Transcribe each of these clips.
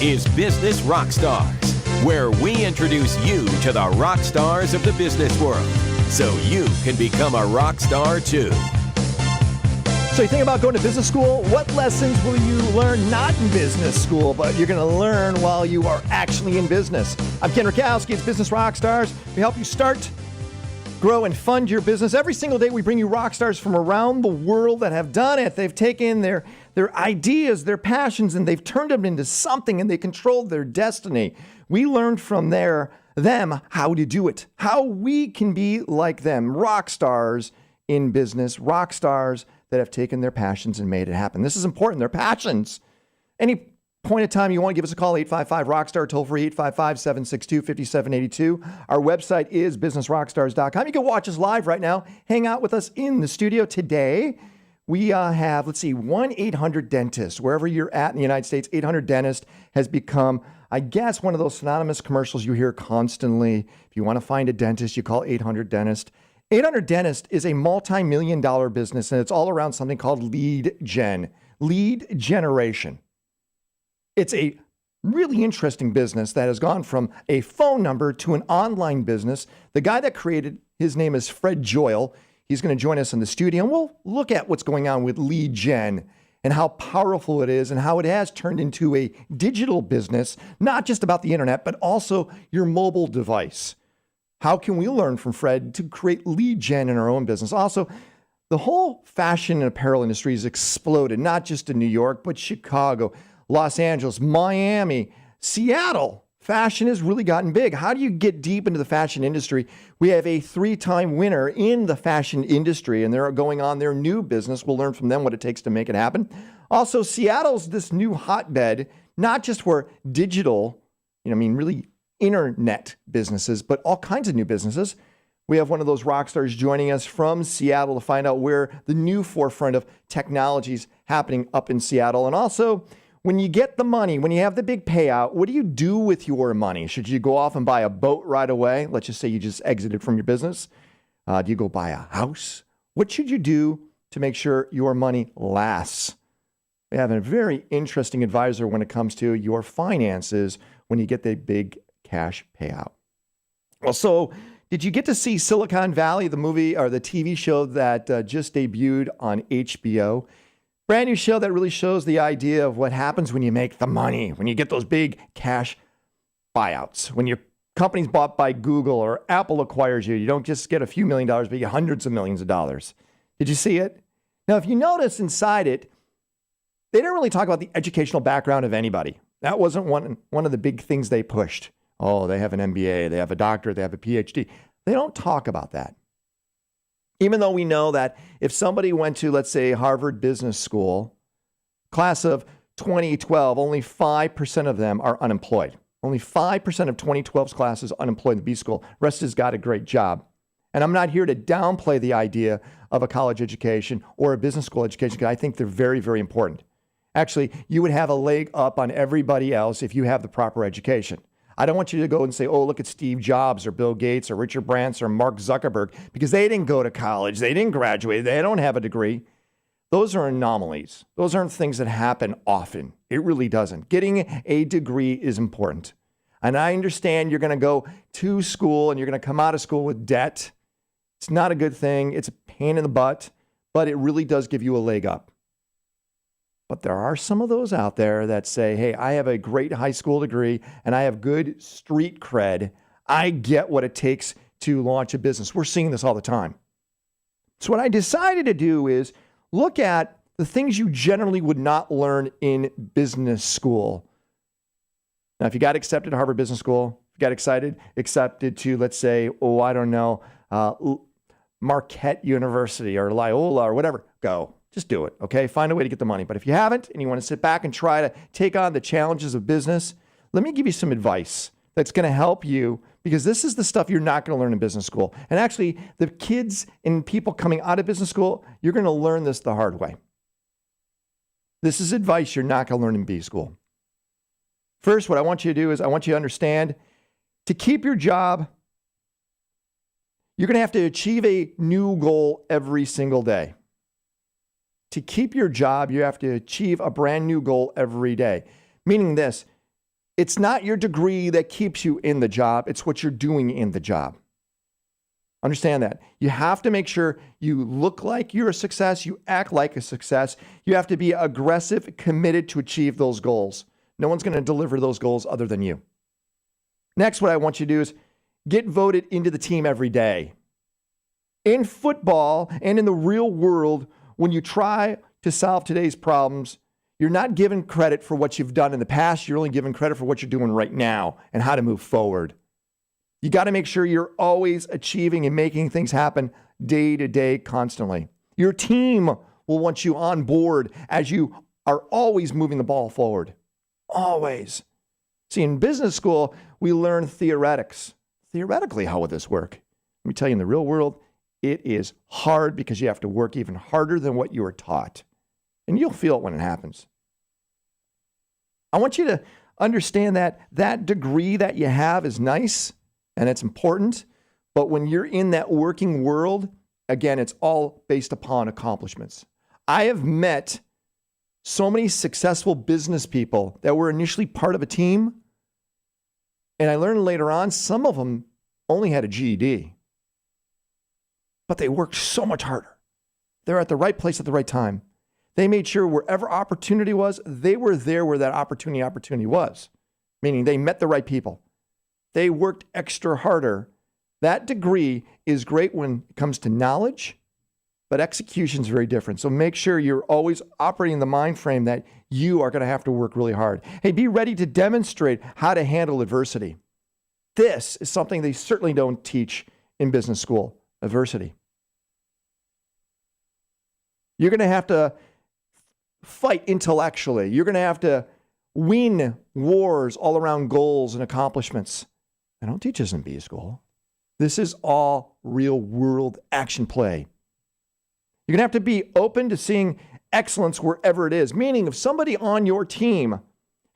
is Business Rockstars, where we introduce you to the rock stars of the business world so you can become a rock star too. So you think about going to business school? What lessons will you learn not in business school, but you're going to learn while you are actually in business? I'm Ken Rakowski. It's Business Rockstars. We help you start, grow, and fund your business. Every single day we bring you rock stars from around the world that have done it. They've taken their ideas, their passions, and they've turned them into something, and they controlled their destiny. We learned from them how to do it, how we can be like them, rock stars in business, rock stars that have taken their passions and made it happen. This is important, their passions. Any point of time you want to give us a call, 855-ROCKSTAR, toll free 855-762-5782. Our website is businessrockstars.com. You can watch us live right now. Hang out with us in the studio today. We have, 1-800-DENTIST. Wherever you're at in the United States, 800-DENTIST has become, I guess, one of those synonymous commercials you hear constantly. If you want to find a dentist, you call 800-DENTIST. 800-DENTIST is a multi-million-dollar business, and it's all around something called lead generation. It's a really interesting business that has gone from a phone number to an online business. The guy that created, his name is Fred Joyal. He's going to join us in the studio, and we'll look at what's going on with lead gen and how powerful it is and how it has turned into a digital business, not just about the internet, but also your mobile device. How can we learn from Fred to create lead gen in our own business? Also, the whole fashion and apparel industry has exploded, not just in New York, but Chicago, Los Angeles, Miami, Seattle. Fashion has really gotten big. How do you get deep into the fashion industry? We have a 3-time winner in the fashion industry, and they're going on their new business. We'll learn from them what it takes to make it happen. Also, Seattle's this new hotbed, not just for digital, really internet businesses, but all kinds of new businesses. We have one of those rock stars joining us from Seattle to find out where the new forefront of technology is happening up in Seattle. And also, when you get the money, when you have the big payout, what do you do with your money? Should you go off and buy a boat right away? Let's just say you just exited from your business. Do you go buy a house? What should you do to make sure your money lasts? We have a very interesting advisor when it comes to your finances when you get the big cash payout. Well, so did you get to see Silicon Valley, the movie or the TV show that just debuted on HBO? Brand new show that really shows the idea of what happens when you make the money, when you get those big cash buyouts, when your company's bought by Google or Apple acquires you. You don't just get a few $1 million, but you get hundreds of millions of dollars. Did you see it? Now, if you notice inside it, they didn't really talk about the educational background of anybody. That wasn't one of the big things they pushed. Oh, they have an MBA, they have a doctorate, they have a PhD. They don't talk about that. Even though we know that if somebody went to, let's say, Harvard Business School, class of 2012, only 5% of them are unemployed. Only 5% of 2012's class is unemployed in the B school. Rest has got a great job. And I'm not here to downplay the idea of a college education or a business school education, because I think they're very, very important. Actually, you would have a leg up on everybody else if you have the proper education. I don't want you to go and say, oh, look at Steve Jobs or Bill Gates or Richard Branson or Mark Zuckerberg, because they didn't go to college. They didn't graduate. They don't have a degree. Those are anomalies. Those aren't things that happen often. It really doesn't. Getting a degree is important. And I understand you're going to go to school and you're going to come out of school with debt. It's not a good thing. It's a pain in the butt, but it really does give you a leg up. But there are some of those out there that say, hey, I have a great high school degree and I have good street cred. I get what it takes to launch a business. We're seeing this all the time. So what I decided to do is look at the things you generally would not learn in business school. Now, if you got accepted to Harvard Business School, if you got accepted to, let's say, Marquette University or Loyola or whatever, go. Just do it, okay? Find a way to get the money. But if you haven't and you want to sit back and try to take on the challenges of business, let me give you some advice that's going to help you, because this is the stuff you're not going to learn in business school. And actually, the kids and people coming out of business school, you're going to learn this the hard way. This is advice you're not going to learn in B school. First, what I want you to do is I want you to understand, to keep your job, you're going to have to achieve a new goal every single day. To keep your job, you have to achieve a brand new goal every day. Meaning this, It's not your degree that keeps you in the job. It's what you're doing in the job. Understand that. You have to make sure you look like you're a success. You act like a success. You have to be aggressive, committed to achieve those goals. No one's going to deliver those goals other than you. Next, what I want you to do is get voted into the team every day. In football and in the real world, when you try to solve today's problems, you're not given credit for what you've done in the past. You're only given credit for what you're doing right now and how to move forward. You got to make sure you're always achieving and making things happen day to day, constantly. Your team will want you on board as you are always moving the ball forward. Always. See, in business school, we learn theoretics. Theoretically, how would this work? Let me tell you, in the real world, it is hard because you have to work even harder than what you were taught. And you'll feel it when it happens. I want you to understand that that degree that you have is nice and it's important. But when you're in that working world, again, it's all based upon accomplishments. I have met so many successful business people that were initially part of a team. And I learned later on, some of them only had a GED. But they worked so much harder. They're at the right place at the right time. They made sure wherever opportunity was, they were there where that opportunity was. Meaning they met the right people. They worked extra harder. That degree is great when it comes to knowledge, but execution is very different. So make sure you're always operating in the mind frame that you are going to have to work really hard. Hey, be ready to demonstrate how to handle adversity. This is something they certainly don't teach in business school, adversity. You're going to have to fight intellectually. You're going to have to win wars all around goals and accomplishments. I don't teach this in B school. This is all real world action play. You're going to have to be open to seeing excellence wherever it is. Meaning if somebody on your team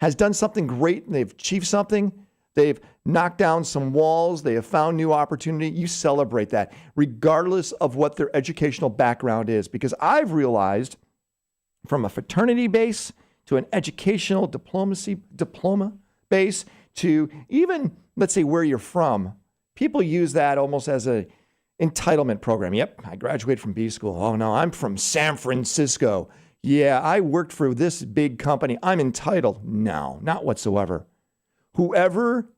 has done something great and they've achieved something, they've knocked down some walls, they have found new opportunity, you celebrate that regardless of what their educational background is. Because I've realized from a fraternity base to an educational diploma base to even, let's say, where you're from, people use that almost as a entitlement program. Yep, I graduated from B school. Oh no, I'm from San Francisco. Yeah, I worked for this big company. I'm entitled. No, not whatsoever. Whoever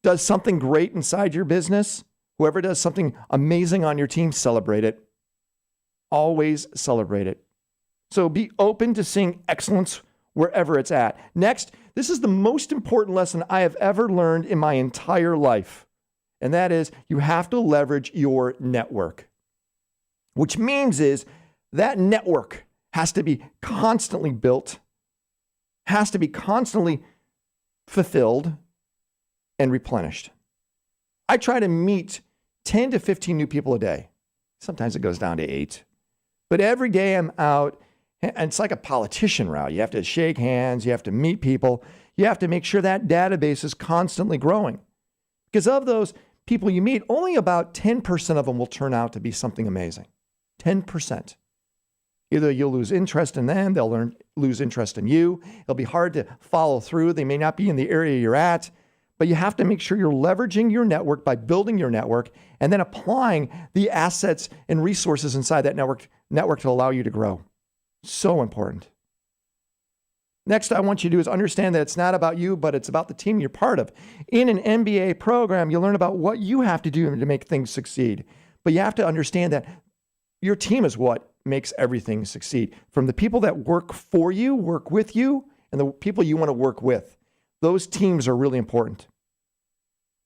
does something great inside your business, whoever does something amazing on your team, celebrate it. Always celebrate it. So be open to seeing excellence wherever it's at. Next, this is the most important lesson I have ever learned in my entire life. And that is you have to leverage your network. Which means is that network has to be constantly built, has to be constantly fulfilled and replenished. I try to meet 10 to 15 new people a day. Sometimes it goes down to 8. But every day I'm out, and it's like a politician route. You have to shake hands, you have to meet people, you have to make sure that database is constantly growing. Because of those people you meet, only about 10% of them will turn out to be something amazing. 10%. Either you'll lose interest in them, they'll lose interest in you. It'll be hard to follow through. They may not be in the area you're at, but you have to make sure you're leveraging your network by building your network and then applying the assets and resources inside that network to allow you to grow. So important. Next, I want you to do is understand that it's not about you, but it's about the team you're part of. In an MBA program, you learn about what you have to do to make things succeed. But you have to understand that your team is what makes everything succeed. From the people that work for you, work with you, and the people you want to work with. Those teams are really important.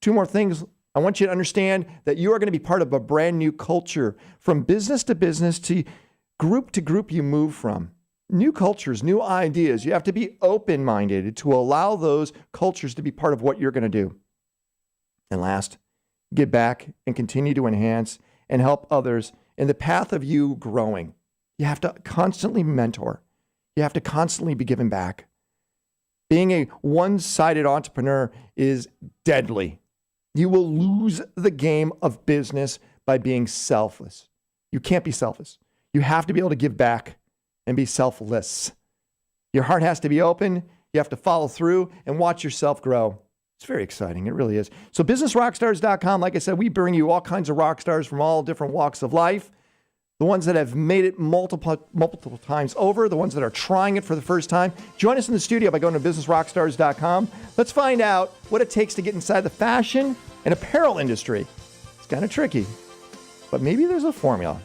2 more things. I want you to understand that you are going to be part of a brand new culture. From business to business to group you move from. New cultures, new ideas. You have to be open-minded to allow those cultures to be part of what you're going to do. And last, give back and continue to enhance and help others in the path of you growing. You have to constantly mentor. You have to constantly be giving back. Being a one-sided entrepreneur is deadly. You will lose the game of business by being selfless. You can't be selfish. You have to be able to give back and be selfless. Your heart has to be open. You have to follow through and watch yourself grow. It's very exciting. It really is. So businessrockstars.com, like I said, we bring you all kinds of rock stars from all different walks of life. The ones that have made it multiple times over, the ones that are trying it for the first time. Join us in the studio by going to businessrockstars.com. Let's find out what it takes to get inside the fashion and apparel industry. It's kind of tricky, but maybe there's a formula.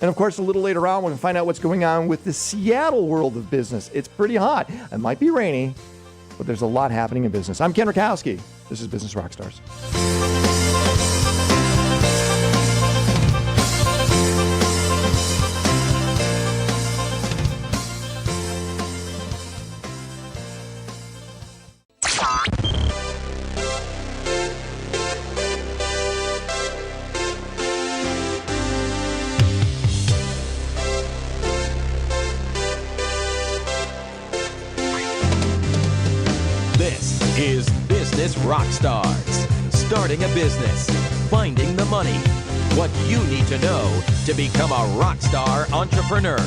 And of course, a little later on, we're going to find out what's going on with the Seattle world of business. It's pretty hot. It might be rainy, but there's a lot happening in business. I'm Ken Rakowski. This is Business Rockstars. This is Business Rockstars. Starting a business, finding the money, what you need to know to become a rockstar entrepreneur.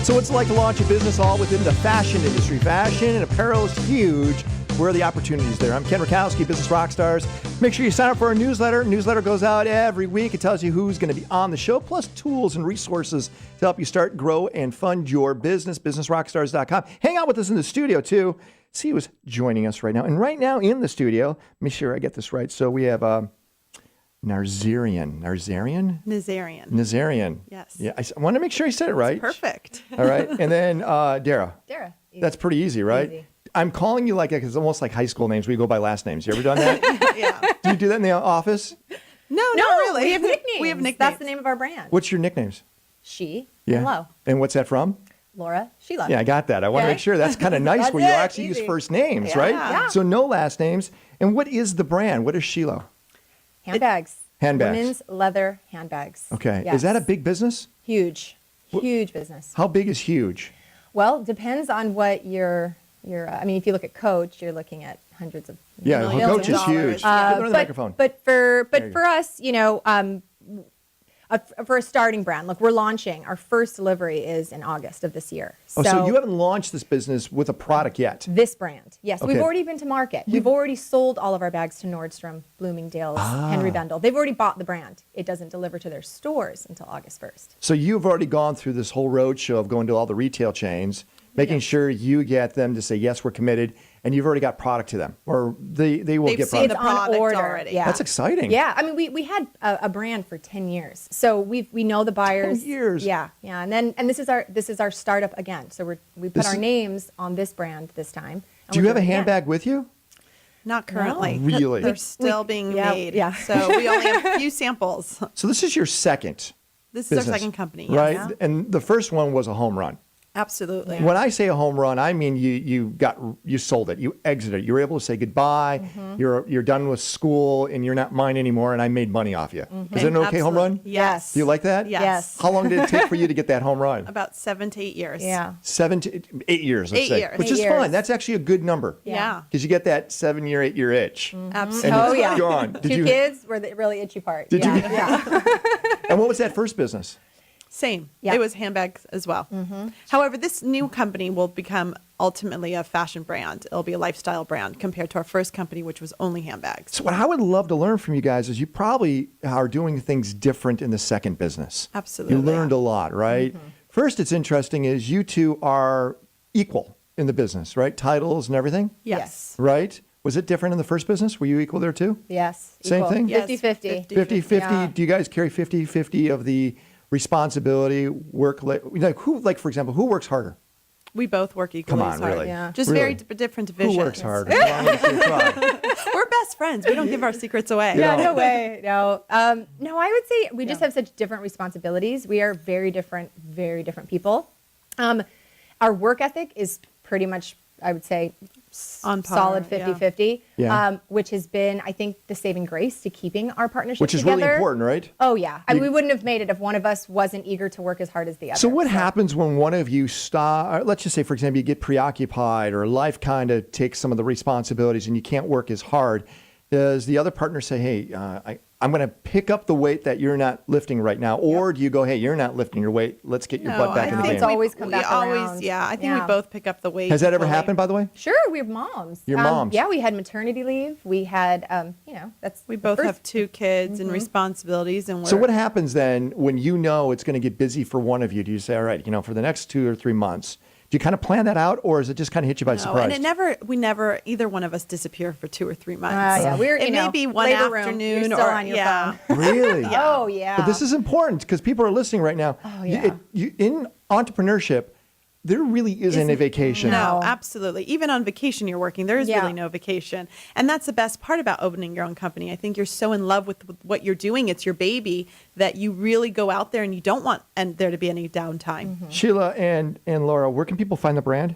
So it's like to launch a business all within the fashion industry. Fashion and apparel is huge. Where are the opportunities there? I'm Ken Rakowski, Business Rockstars. Make sure you sign up for our newsletter. Newsletter goes out every week. It tells you who's going to be on the show, plus tools and resources to help you start, grow, and fund your business. BusinessRockstars.com. Hang out with us in the studio, too. See who's joining us right now. And right now in the studio, let me sure I get this right. So we have Nazarian. Yes. Yeah, I want to make sure I said it right. Perfect. All right. And then Dara. Dara. Easy. That's pretty easy, right? Easy. I'm calling you like it's almost like high school names. We go by last names. You ever done that? Yeah. Do you do that in the office? No, No, not really. we have nicknames. We have nicknames. That's the name of our brand. What's your nicknames? She Yeah. and Lo. And what's that from? Laura, Sheila. Yeah, I got that. I want to Okay. make sure. That's kind of nice That's where you it. actually use Easy. first names, Yeah. right? Yeah. So no last names. And what is the brand? What is Sheila? Handbags. Handbags. Women's leather handbags. Okay. Yes. Is that a big business? Huge? Huge business. How big is huge? Well, depends on what your I mean, if you look at Coach, you're looking at hundreds of Yeah, millions. Coach is dollars. huge. Give her the microphone. But There you for us, for a starting brand, look, we're launching. Our first delivery is in August of this year. So you haven't launched this business with a product yet. This brand, yes. Okay. We've already been to market. We've already sold all of our bags to Nordstrom, Bloomingdale's, Ah. Henry Bendel. They've already bought the brand. It doesn't deliver to their stores until August 1st. So you've already gone through this whole roadshow of going to all the retail chains, making sure you get them to say, yes, we're committed, and you've already got product to them, or they will They've get seen product. the product on order already. Yeah. That's exciting. Yeah, I mean, we had a brand for 10 years, so we know the buyers. 10 years. Yeah, and this is our startup again. So we put our names on this brand this time. and Do you we're have a doing it again. handbag with you? Not currently. No. Really? They're still being yeah, made. yeah. So we only have a few samples. So this is your second This is business, our second company. Yes. right? Yeah. And the first one was a home run. Absolutely. When I say a home run, I mean you sold it, you exited it, you were able to say goodbye. Mm-hmm. You're done with school, and you're not mine anymore, and I made money off you. Is it an okay home run? Absolutely. Yes. Do you like that? Yes. Yes. How long did it take for you to get that home run? About 7 to 8 years. Yeah. 7 to 8 years, let's 8 say, years. which 8 is years. fine. That's actually a good number Yeah. because you get that 7-year, 8-year itch. Absolutely. And Oh it's yeah. gone. Did Two you- kids were the really itchy part. Did yeah. you- Yeah. And what was that first business? Same. Yeah. It was handbags as well. However, this new company will become ultimately a fashion brand. It'll be a lifestyle brand compared to our first company, which was only handbags. So what I would love to learn from you guys is you probably are doing things different in the second business. Absolutely. You learned a lot, right? First, it's interesting is you two are equal in the business, right? Titles and everything, Yes. right? Was it different in the first business? Were you equal there too? Yes. Same equal. thing? Yes, 50-50. 50-50. Yeah. Do you guys carry 50-50 of the responsibility, work, like for example, who works harder? We both work equally Come on, as hard. really? Yeah. Just Really? very different divisions. Who works harder? Come on, let's see, try. We're best friends. We don't give our secrets away. Yeah, No. no way. No. No, I would say we just have such different responsibilities. We are very different people. Our work ethic is pretty much, I would say, On par, solid yeah. 50-50, Yeah. which has been, I think, the saving grace to keeping our partnership Which is together. really important, right? Oh, yeah. I mean, we wouldn't have made it if one of us wasn't eager to work as hard as the other. So what happens when one of you stop? Let's just say, for example, you get preoccupied, or life kind of takes some of the responsibilities, and you can't work as hard. Does the other partner say, "Hey, I'm going to pick up the weight that you're not lifting right now? Or do you go, hey, you're not lifting your weight. Let's get your butt back in the think game. It's always come back always, around. yeah. I think we both pick up the weight. Has that ever equally. happened, by the way? Sure, we have moms. Your moms. Yeah, we had maternity leave. We had, that's We both first- have 2 kids and responsibilities, and we're So what happens then when you know it's going to get busy for one of you? Do you say, all right, for the next 2 or 3 months, do you kind of plan that out, or is it just kind of hit you by No, surprise? and we never, either one of us disappear for 2 or 3 months. Yeah, we're, It may be one labor room, afternoon you're still or on your yeah. phone. Really? Oh, yeah. But this is important because people are listening right now. Oh, yeah. In entrepreneurship, there really isn't a vacation. No, absolutely. Even on vacation, you're working. There is Yeah. really no vacation. And that's the best part about opening your own company. I think you're so in love with what you're doing. It's your baby that you really go out there and you don't want there to be any downtime. Sheila and Laura, where can people find the brand?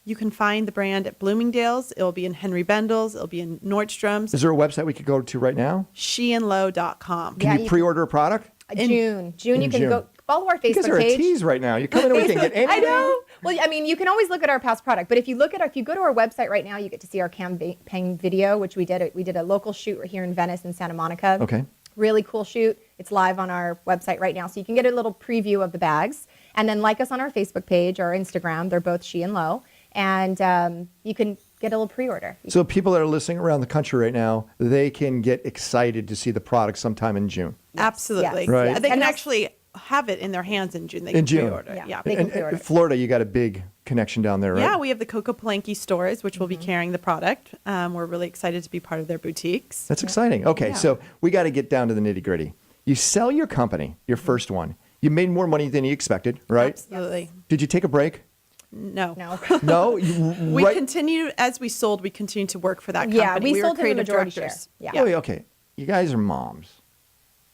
You can find the brand at Bloomingdale's. It'll be in Henry Bendel's. It'll be in Nordstrom's. Is there a website we could go to right now? sheandlow.com. Can Yeah, you you pre-order a product? June, you can June. go follow our You guys Facebook are a page. tease right now. You come in and we can get anything. I know. Well, I mean, you can always look at our past product, but if you go to our website right now, you get to see our campaign video, which we did. We did a local shoot right here in Venice and Santa Monica. Okay. Really cool shoot. It's live on our website right now, so you can get a little preview of the bags, and then like us on our Facebook page or Instagram. They're both She and Low, and you can get a little pre-order. So people that are listening around the country right now, they can get excited to see the product sometime in June. Absolutely. Yes. Right. They And can that's- actually have it in their hands in June. They In can June. pre-order. Yeah. Yeah. They can And pre-order. Florida, you got a big connection down there, right? Yeah, we have the Coco Palenque stores, which will be carrying the product. We're really excited to be part of their boutiques. That's exciting. Okay, Yeah. so we got to get down to the nitty gritty. You sell your company, your first one. You made more money than you expected, right? Absolutely. Did you take a break? No. No. No? We Right- continue, as we sold, we continued to work for that company. Yeah, we were sold him the creative majority directors. share. Oh, yeah, okay. You guys are moms.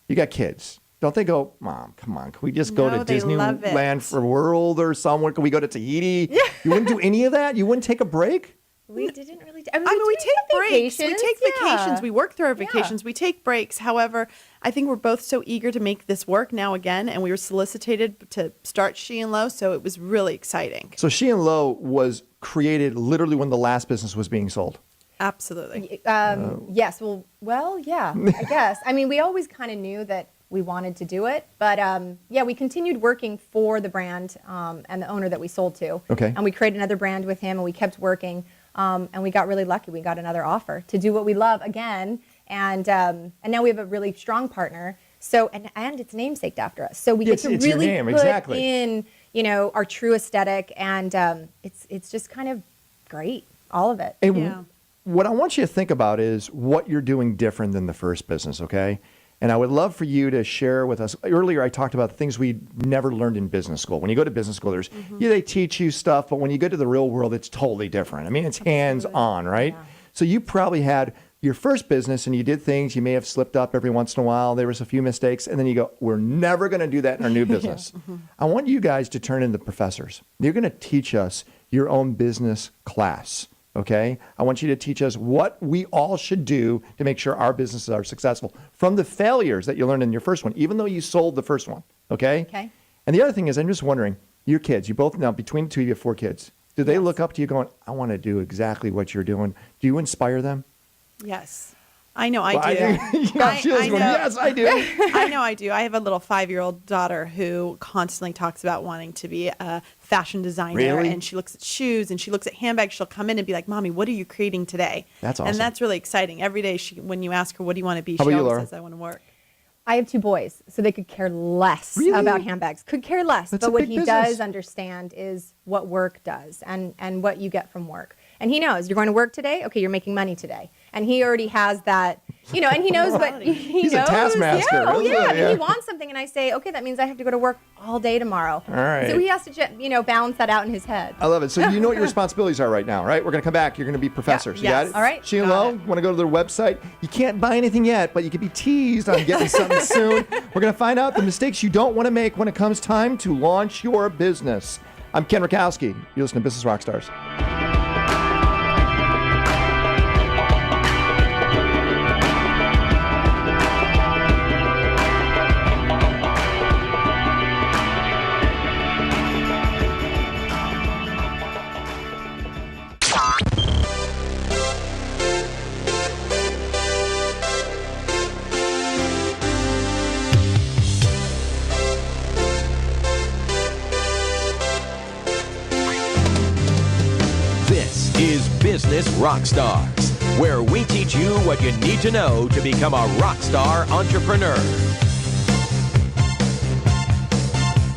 You got kids. Don't they go, Mom, come on, can we just go No, to they love it. Disneyland for World or somewhere? Can we go to Tahiti? Yeah. You wouldn't do any of that? You wouldn't take a break? We didn't really. I mean, we take breaks. We take yeah. vacations. We work through our vacations. We take breaks. However, I think we're both so eager to make this work now again, and we were solicited to start She and Low, so it was really exciting. So She and Low was created literally when the last business was being sold. Absolutely. Yes. Well, yeah. I guess. I mean, we always kind of knew that we wanted to do it, but yeah, we continued working for the brand and the owner that we sold to. Okay. And we created another brand with him, and we kept working, and we got really lucky. We got another offer to do what we love again, and now we have a really strong partner. So and it's namesaked after us, so we get to It's your really name, put exactly. in our true aesthetic, and it's just kind of great, all of it. And Yeah. what I want you to think about is what you're doing different than the first business, okay? And I would love for you to share with us. Earlier, I talked about the things we never learned in business school. When you go to business school, they teach you stuff, but when you go to the real world, it's totally different. I mean, it's hands-on, right? Yeah. So you probably had your first business and you did things, you may have slipped up every once in a while. There was a few mistakes, and then you go, we're never going to do that in our new business. I want you guys to turn into professors. You're going to teach us your own business class. Okay, I want you to teach us what we all should do to make sure our businesses are successful from the failures that you learned in your first one, even though you sold the first one. Okay. Okay. And the other thing is, I'm just wondering, your kids, you both now between the two of you have 4 kids. Do they look up to you going, I want to do exactly what you're doing? Do you inspire them? Yes. I know I Well, do. Sheila's going, know. yes, I do. I know I do. I have a little 5-year-old daughter who constantly talks about wanting to be a fashion designer. Really? And she looks at shoes and she looks at handbags. She'll come in and be like, Mommy, what are you creating today? That's awesome. And that's really exciting. Every day when you ask her, what do you want to be? How She about you, always Laura? says, I want to work. I have 2 boys, so they could care less Really? about handbags. Could care less. That's a but what big he business. does understand is what work does and what you get from work. And he knows you're going to work today. Okay, you're making money today. And he already has that, and he knows what He's a knows. taskmaster, Yeah, isn't he? I mean, Yeah. he wants something, and I say, okay, that means I have to go to work all day tomorrow. All right. So he has to, balance that out in his head. I love it. So you know what your responsibilities are right now, right? We're going to come back. You're going to be professors. You got Yes. it? All right. She and Got Lo, it. want to go to their website? You can't buy anything yet, but you can be teased on getting something soon. We're going to find out the mistakes you don't want to make when it comes time to launch your business. I'm Ken Rakowski. You listen to Business Rockstars. is Business Rockstars, where we teach you what you need to know to become a rockstar entrepreneur.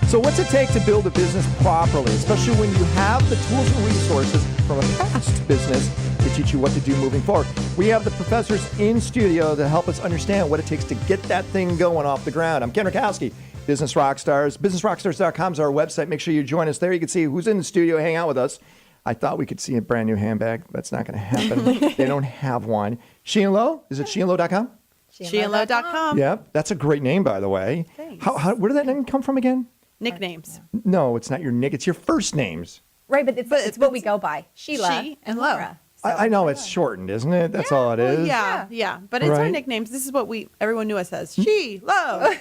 So what's it take to build a business properly, especially when you have the tools and resources from a past business to teach you what to do moving forward? We have the professors in studio to help us understand what it takes to get that thing going off the ground. I'm Ken Rakowski, Business Rockstars. BusinessRockstars.com is our website. Make sure you join us there. You can see who's in the studio, hang out with us. I thought we could see a brand new handbag. That's not going to happen. They don't have one. Sheehan Lowe? Is it SheehanLowe.com? SheehanLowe.com. Yep. That's a great name, by the way. Thanks. Where did that name come from again? Nicknames. No, it's not your nick. It's your first names. Right, but it's what we go by. Sheila She and Lowe. Laura. So- I know it's shortened, isn't it? That's all it is. Well, yeah. But it's our Right. nicknames. This is what everyone knew us as. She, Lowe.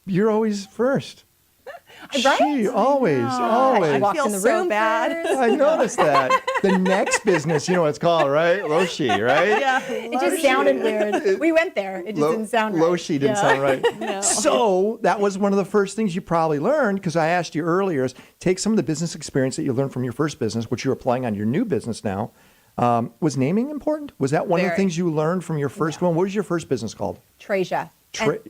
You're always first. Right? She, always. I walked feel in the so room bad. first. I noticed that. The next business, you know what it's called, right? Loshi, right? Yeah. It just sounded weird. We went there. It just didn't sound right. Loshi didn't sound right. So that was one of the first things you probably learned, because I asked you earlier, is take some of the business experience that you learned from your first business, which you're applying on your new business now. Was naming important? Was that one of the Very. things you learned from your first one? What was your first business called? Treasure.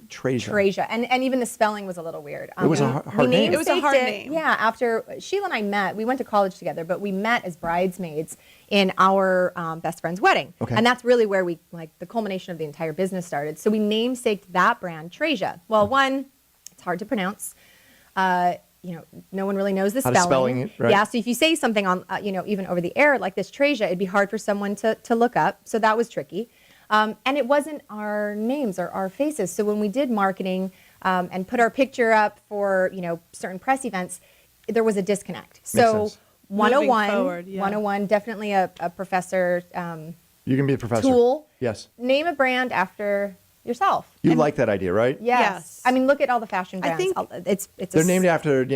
Treasure. Treasure. And even the spelling was a little weird. It was a hard name. It was a hard namesaked name. Yeah, after Sheila and I met, we went to college together, but we met as bridesmaids in our best friend's wedding. Okay. And that's really where the culmination of the entire business started. So we namesaked that brand Treasure. Well, one, it's hard to pronounce. No one really knows the How spelling. to spelling it, right. Yeah, so if you say something on, even over the air like this Treasure, it'd be hard for someone to look up. So that was tricky. And it wasn't our names or our faces. So when we did marketing and put our picture up for, certain press events, there was a disconnect. So sense. 101, Moving forward, yeah. 101, definitely a professor You can be a professor. tool. Yes. Name a brand after yourself. You like that idea, right? Yes. I mean, look at all the fashion I brands. think it's They're named after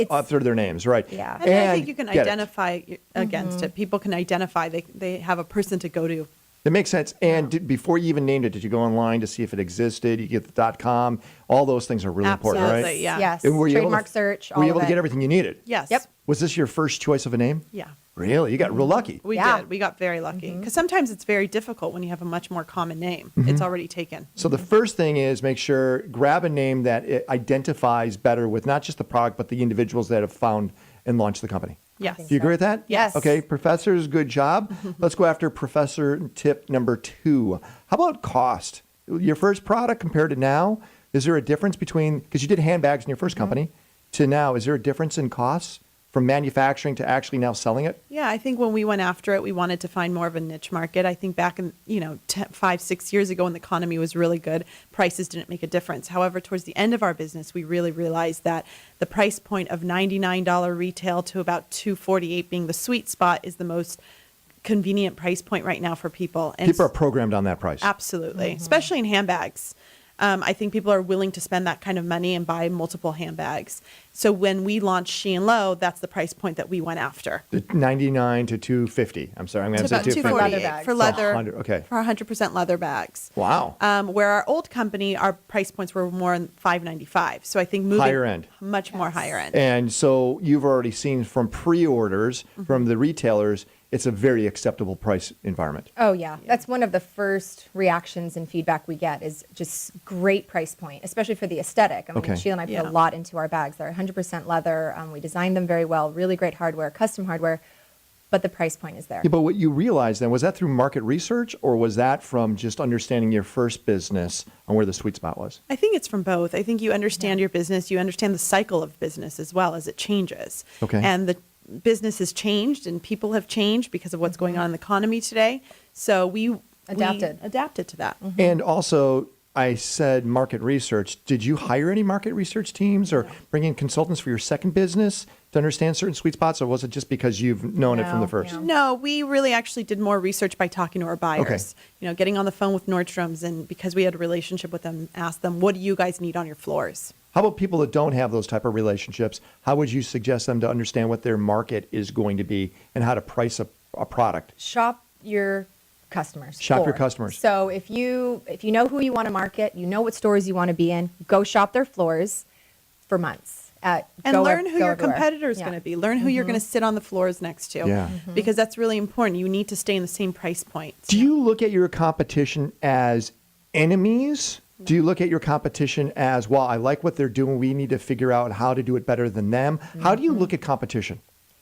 after their names, right? Yeah. And I think you can get it. identify against it. People can identify. They have a person to go to. It makes sense. And before you even named it, did you go online to see if it existed? You get the .com. All those things are really important, Absolutely, right? yeah. Yes. And were you able Trademark to, search. Were you all able of to get it. everything you needed? Yes. Yep. Was this your first choice of a name? Yeah. Really? You got real lucky. We Yeah. did. We got very lucky. Because sometimes it's very difficult when you have a much more common name. It's already taken. So the first thing is make sure, grab a name that it identifies better with not just the product, but the individuals that have found and launched the company. Yes. Do you agree with that? Yes. Okay, professors, good job. Let's go after professor tip number 2. How about cost? Your first product compared to now, is there a difference between, because you did handbags in your first company, to now, is there a difference in costs from manufacturing to actually now selling it? Yeah, I think when we went after it, we wanted to find more of a niche market. I think back in, 5, 6 years ago when the economy was really good, prices didn't make a difference. However, towards the end of our business, we really realized that the price point of $99 retail to about $248 being the sweet spot is the most convenient price point right now for people. And People are programmed on that price. absolutely, especially in handbags. I think people are willing to spend that kind of money and buy multiple handbags. So when we launched Sheehan Lowe, that's the price point that we went after. The 99 to 250. I'm sorry, I'm going It's to say about 250. $248 for So leather, 100, okay. for 100% leather bags. Wow. Where our old company, our price points were more in $595. So I think moving Higher end. much more higher end. And so you've already seen from pre-orders from the retailers, it's a very acceptable price environment. Oh, yeah. That's one of the first reactions and feedback we get is just great price point, especially for the aesthetic. I mean, Okay. Sheila and I put Yeah. a lot into our bags. They're 100% leather. We designed them very well, really great hardware, custom hardware, but the price point is there. Yeah, but what you realized then, was that through market research or was that from just understanding your first business and where the sweet spot was? I think it's from both. I think you understand your business, you understand the cycle of business as well as it changes. Okay. And the business has changed and people have changed because of what's going on in the economy today. So we adapted to that. And also, I said market research. Did you hire any market research teams or bring in consultants for your second business to understand certain sweet spots, or was it just because you've known it from the No, first? no. No, we really actually did more research by talking to our buyers. Getting on the phone with Nordstrom's, and because we had a relationship with them, asked them, what do you guys need on your floors? How about people that don't have those type of relationships? How would you suggest them to understand what their market is going to be and how to price a product? Shop your customers. Shop your floor. customers. So if you know who you want to market, you know what stores you want to be in, go shop their floors for months And go learn who your everywhere. competitor is Yeah. going to be. Learn who you're going to sit on the floors next to. Yeah. Because that's really important. You need to stay in the same price point. Do you look at your competition as enemies? Do you look at your competition as, well, I like what they're doing. We need to figure out how to do it better than them. How do you look at competition?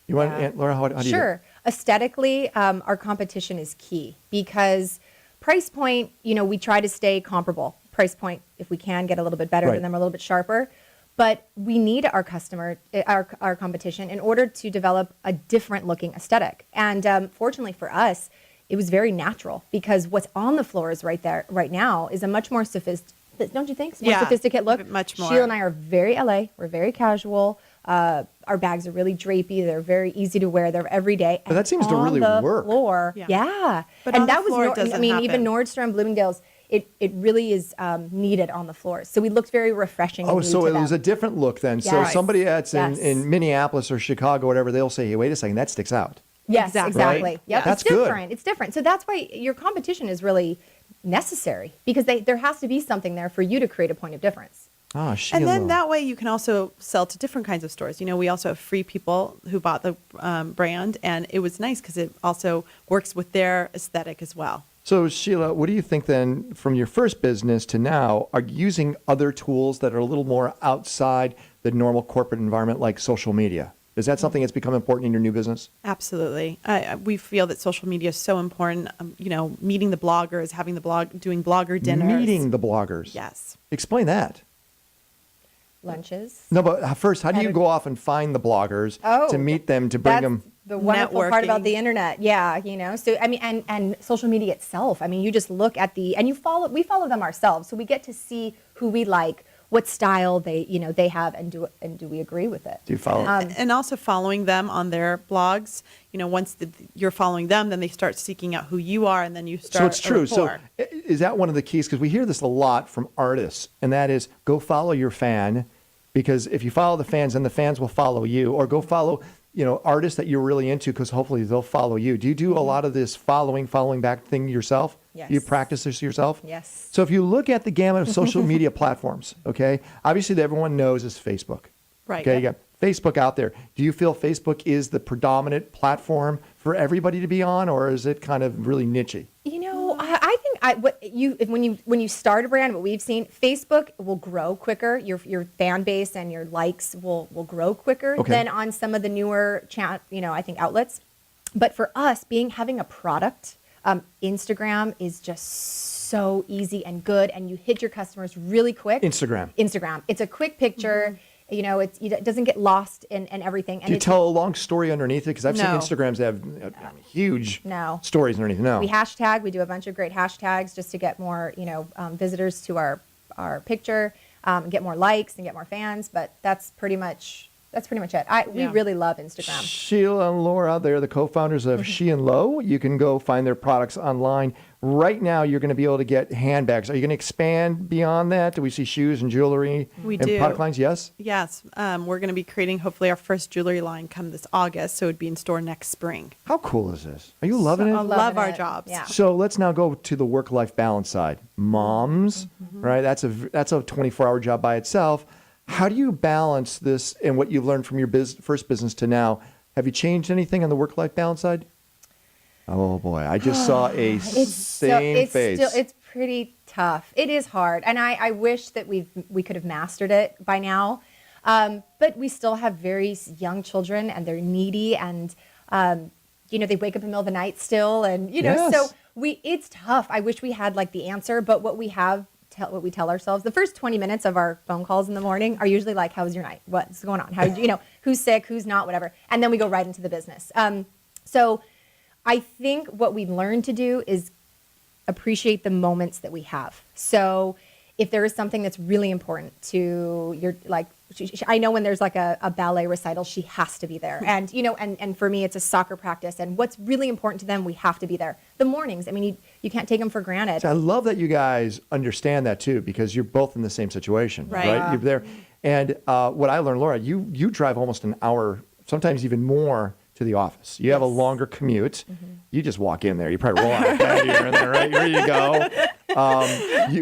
You want, Yeah. Laura, how do you do it? Sure. Aesthetically, our competition is key because price point, we try to stay comparable. Price point, if we can, get a little bit better Right. than them, a little bit sharper. But we need our competition in order to develop a different looking aesthetic. And fortunately for us, it was very natural because what's on the floors right now is a much more sophisticated, don't you think? More Yeah, sophisticated look. much more. Sheila and I are very LA. We're very casual. Our bags are really drapey. They're very easy to wear. They're every day. But that And seems to on really the work. Floor, Yeah. yeah. But And on the that was, floor, it doesn't even happen. Nordstrom, Bloomingdale's, it really is needed on the floors. So we looked very refreshing. Oh, and new so to it was a them. different look then. So Yes. somebody that's Yes. in Minneapolis or Chicago, whatever, they'll say, hey, wait a second, that sticks out. Yes, Exactly. exactly. Right? Yep. That's it's good. different. It's different. So that's why your competition is really necessary because there has to be something there for you to create a point of difference. Ah, Sheila. And then that way you can also sell to different kinds of stores. We also have free people who bought the brand, and it was nice because it also works with their aesthetic as well. So Sheila, what do you think then from your first business to now? Are you using other tools that are a little more outside the normal corporate environment like social media? Is that something that's become important in your new business? Absolutely. We feel that social media is so important. Meeting the bloggers, having the blog, doing blogger dinners. Meeting the bloggers. Yes. Explain that. Lunches. No, but first, how do you go off and find the bloggers to meet them, to bring That's them? the wonderful part about Networking. the internet. Yeah, So I mean, and social media itself. I mean, you just look at we follow them ourselves, so we get to see who we like, what style they have, and do we agree with it? Do you follow? And also following them on their blogs. Once you're following them, then they start seeking out who you are, and then you start. So it's true. A So rapport. is that one of the keys? Because we hear this a lot from artists, and that is go follow your fan, because if you follow the fans, then the fans will follow you, or go follow artists that you're really into, because hopefully they'll follow you. Do you do a lot of this following back thing yourself? Yes. Do you practice this yourself? Yes. So if you look at the gamut of social media platforms, okay, obviously that everyone knows is Facebook. Right. Okay, you got Facebook out there. Do you feel Facebook is the predominant platform for everybody to be on, or is it kind of really nichey? I think when you start a brand, what we've seen, Facebook will grow quicker. Your fan base and your likes will grow quicker Okay. than on some of the newer I think outlets. But for us, having a product, Instagram is just so easy and good, and you hit your customers really quick. Instagram. It's a quick picture. It doesn't get lost in everything. And Do you tell a long story underneath it? Because I've seen No. Instagrams that have huge No. stories underneath. No. We hashtag. We do a bunch of great hashtags just to get more, visitors to our picture, get more likes and get more fans. But that's pretty much it. We Yeah. really love Instagram. Sheila and Laura, they're the co-founders of She and Low. You can go find their products online. Right now, you're going to be able to get handbags. Are you going to expand beyond that? Do we see shoes and jewelry We and do. product lines? Yes. Yes, we're going to be creating hopefully our first jewelry line come this August, so it'd be in store next spring. How cool is this? Are you loving I it? love our it. jobs. Yeah. So let's now go to the work-life balance side. Moms, right? That's a 24-hour job by itself. How do you balance this and what you've learned from your first business to now? Have you changed anything on the work-life balance side? Oh boy, I just saw a same face. It's pretty tough. It is hard, and I wish that we could have mastered it by now. But we still have very young children, and they're needy, and they wake up in the middle of the night still, and Yes. so it's tough. I wish we had like the answer, but what we tell ourselves, the first 20 minutes of our phone calls in the morning are usually like, how was your night? What's going on? Who's sick, who's not, whatever. And then we go right into the business. So I think what we learn to do is appreciate the moments that we have. So if there is something that's really important to your, like, I know when there's like a ballet recital, she has to be there. And, and for me, it's a soccer practice. And what's really important to them, we have to be there. The mornings, I mean, you can't take them for granted. I love that you guys understand that too, because you're both in the same situation, Right. right? You're there. And what I learned, Laura, you drive almost an hour, sometimes even more, to the office. You have a longer commute. You just walk in there. You probably roll out of bed. You're in there, right? Here you go.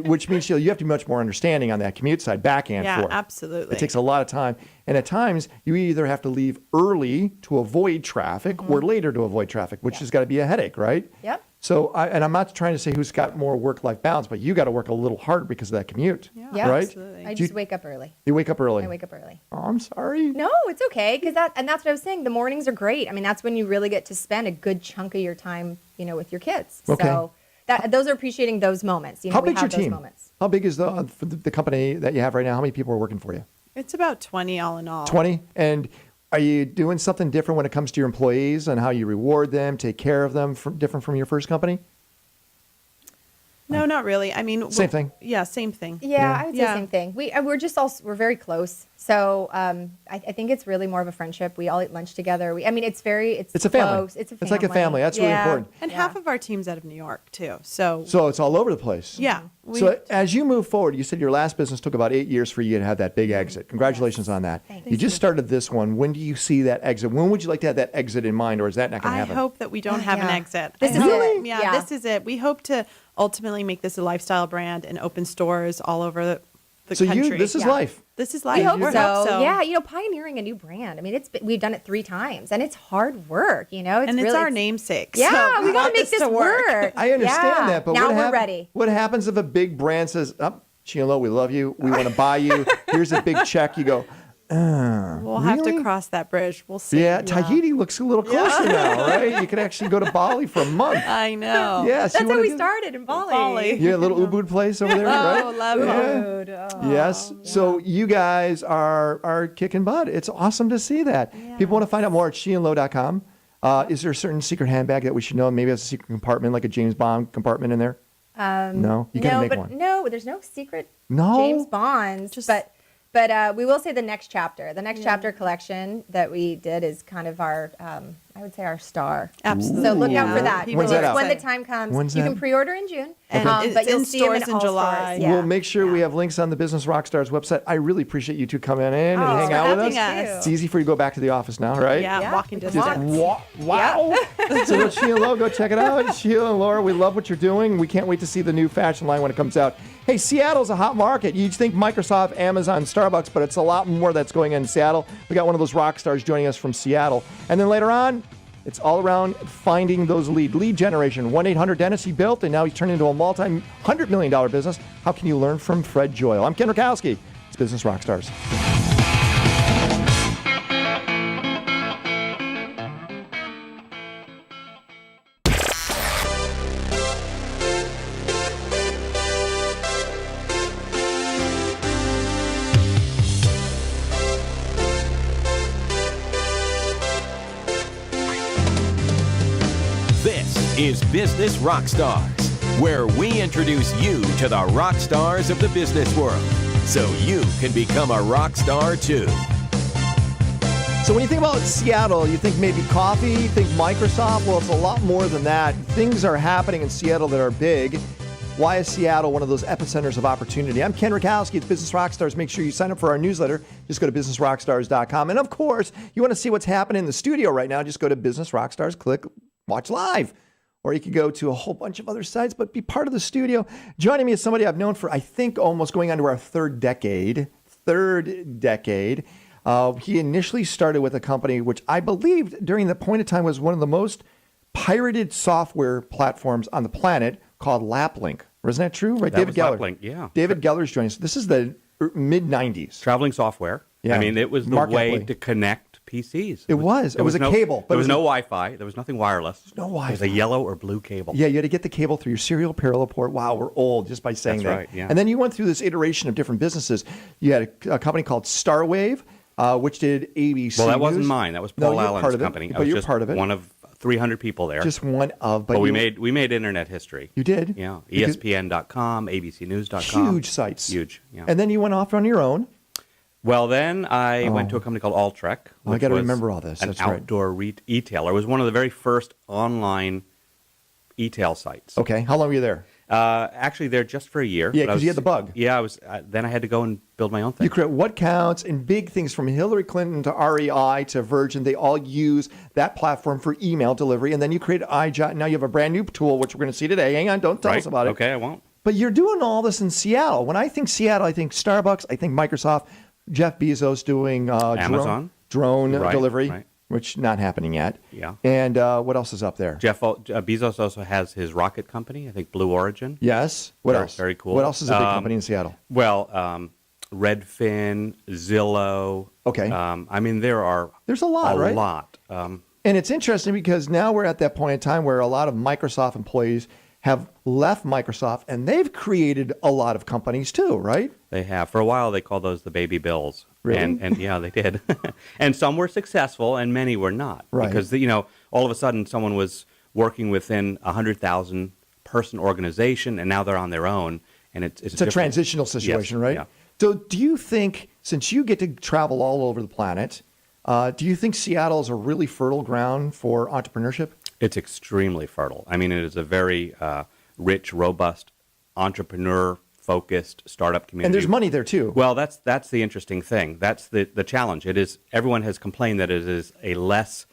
which means you have to be much more understanding on that commute side, back and Yeah, forth. absolutely. It takes a lot of time. And at times, you either have to leave early to avoid traffic or later to avoid traffic, which has got to be a headache, right? Yep. So, and I'm not trying to say who's got more work-life balance, but you got to work a little harder because of that commute, Yeah, right? absolutely. I Do you- just wake up early. You wake up early. I wake up early. Oh, I'm sorry. No, it's okay, because that's what I was saying. The mornings are great. I mean, that's when you really get to spend a good chunk of your time, with your kids. Okay. So those are appreciating those moments. How we big's your have those team? moments. How big is the company that you have right now? How many people are working for you? It's about 20 all in all. 20? And are you doing something different when it comes to your employees and how you reward them, take care of them, different from your first company? No, not really. I mean, Same thing? Yeah, same thing. Yeah, I would say Yeah. same thing. We're just we're very close. So I think it's really more of a friendship. We all eat lunch together. It's It's a family. close. It's a family. It's like a family. That's really important. And half of our team's out of New York, too. So So it's all over the place. yeah. So as you move forward, you said your last business took about 8 years for you to have that big exit. Congratulations on that. Thank You just started this one. When do you see that exit? When would you like to have that exit in mind, or is that not going to I happen? hope that we don't have an Yeah. exit. This I is hope- it. Yeah, Yeah. this is it. We hope to ultimately make this a lifestyle brand and open stores all over the So country. this is Yeah. life. This is We life. hope We so. Yeah, pioneering a new brand. We've done it 3 times, and it's hard work. It's and really, it's our namesake. Yeah, so we got want to make this to work. I understand Yeah. that, but now what we're ready. What happens if a big brand says, "Oh, Joyal, we love you. We want to buy you. Here's a big check." You go, We'll have really? to cross that bridge. We'll see. yeah, Tahiti looks a little closer now, right? You could actually go to Bali for a month. I know. Yes, That's you how wanna we do- started in Bali. Bali. Yeah, a little Ubud place over there, right? Oh, love Yeah. food. Oh. Yes. So you guys are kicking butt. It's awesome to see that. People want to find out more at sheandlow.com. Is there a certain secret handbag that we should know? Maybe it has a secret compartment, like a James Bond compartment in there? No? You gotta make one. No, there's no secret No? James Bonds. But we will say the next chapter. The next chapter collection that we did is kind of our, I would say, our star. Absolutely. So look out Yeah. for that. People When's that are out? When the excited. time comes, When's you that? can pre-order in June. And but it's you'll in see them stores in in all July. stores. Yeah. We'll make sure we have links on the Business Rockstars website. I really appreciate you two coming in and Oh, hang for out with us. having us. It's easy for you to go back to the office now, right? Yeah, Yeah, walking we can distance. walk. Wow. So that's Sheila, go check it out. Sheila and Laura, we love what you're doing. We can't wait to see the new fashion line when it comes out. Hey, Seattle's a hot market. You'd think Microsoft, Amazon, Starbucks, but it's a lot more that's going on in Seattle. We got one of those rock stars joining us from Seattle. And then later on, it's all around finding those lead generation. 1-800-Dennis he built, and now he's turned into a multi-$100 million business. How can you learn from Fred Joyal? I'm Ken Rakowski. It's Business Rockstars. This is Business Rockstars, where we introduce you to the rock stars of the business world, so you can become a rock star too. So when you think about Seattle, you think maybe coffee, you think Microsoft. Well, it's a lot more than that. Things are happening in Seattle that are big. Why is Seattle one of those epicenters of opportunity? I'm Ken Rakowski. It's Business Rockstars. Make sure you sign up for our newsletter. Just go to businessrockstars.com. And of course, you want to see what's happening in the studio right now, just go to Business Rockstars, click Watch Live. Or you could go to a whole bunch of other sites, but be part of the studio. Joining me is somebody I've known for, I think, almost going on to our third decade. He initially started with a company which I believed during the point of time was one of the most pirated software platforms on the planet, called LapLink. Isn't that true? Right, That David was Geller. LapLink, yeah. David Geller's joining us. This is the mid-'90s. Traveling software. Yeah. I mean, it was the Mark way Epley. to connect PCs. It was. It was a cable, but There it was was no a- Wi-Fi. There was nothing wireless. no It was Wi-Fi. a yellow or blue cable. Yeah, you had to get the cable through your serial parallel port. Wow, we're old just by saying That's that. right, yeah. And then you went through this iteration of different businesses. You had a company called Starwave, which did ABC. Well, that wasn't News. mine. That was No, Paul you're Allen's part of it, company. but I was you're just part of it. one of 300 people there. Just one of. but you, we made internet history. You did? Yeah. Because- ESPN.com, ABCnews.com. Huge sites. Huge. Yeah. And then you went off on your own. Well, then I went to a company called Alltrek. Oh, I which gotta was remember all this. An That's right. outdoor retailer. It was one of the very first online e-tail sites. Okay. How long were you there? Actually, there just for a year. Yeah, but I 'cause you was- had the bug. Yeah, I was. Then I had to go and build my own thing. You create What Counts and big things from Hillary Clinton to REI to Virgin. They all use that platform for email delivery. And then you create iJot. Now you have a brand new tool, which we're going to see today. Hang on. Don't tell us about it. Okay, I won't. But you're doing all this in Seattle. When I think Seattle, I think Starbucks, I think Microsoft, Jeff Bezos doing Amazon. drone Right, delivery, right. which not happening yet. Yeah. And what else is up there? Jeff Bezos also has his rocket company, I think Blue Origin. Yes. What Very- else? very cool. What else is a big company in Seattle? Well, Redfin, Zillow. Okay. I mean, There's a lot, right? A lot. And it's interesting because now we're at that point in time where a lot of Microsoft employees have left Microsoft and they've created a lot of companies too, right? They have. For a while, they called those the baby bills. Really? And yeah, they did. And some were successful and many were not. Right. Because, all of a sudden someone was working within a 100,000 person organization and now they're on their own. And it's It's a different- transitional situation, Yes, right? yeah. So do you think, since you get to travel all over the planet, do you think Seattle is a really fertile ground for entrepreneurship? It's extremely fertile. I mean, it is a very rich, robust, entrepreneur-focused startup community. And there's money there too. Well, that's the interesting thing. That's the challenge. It is. Everyone has complained that it is a less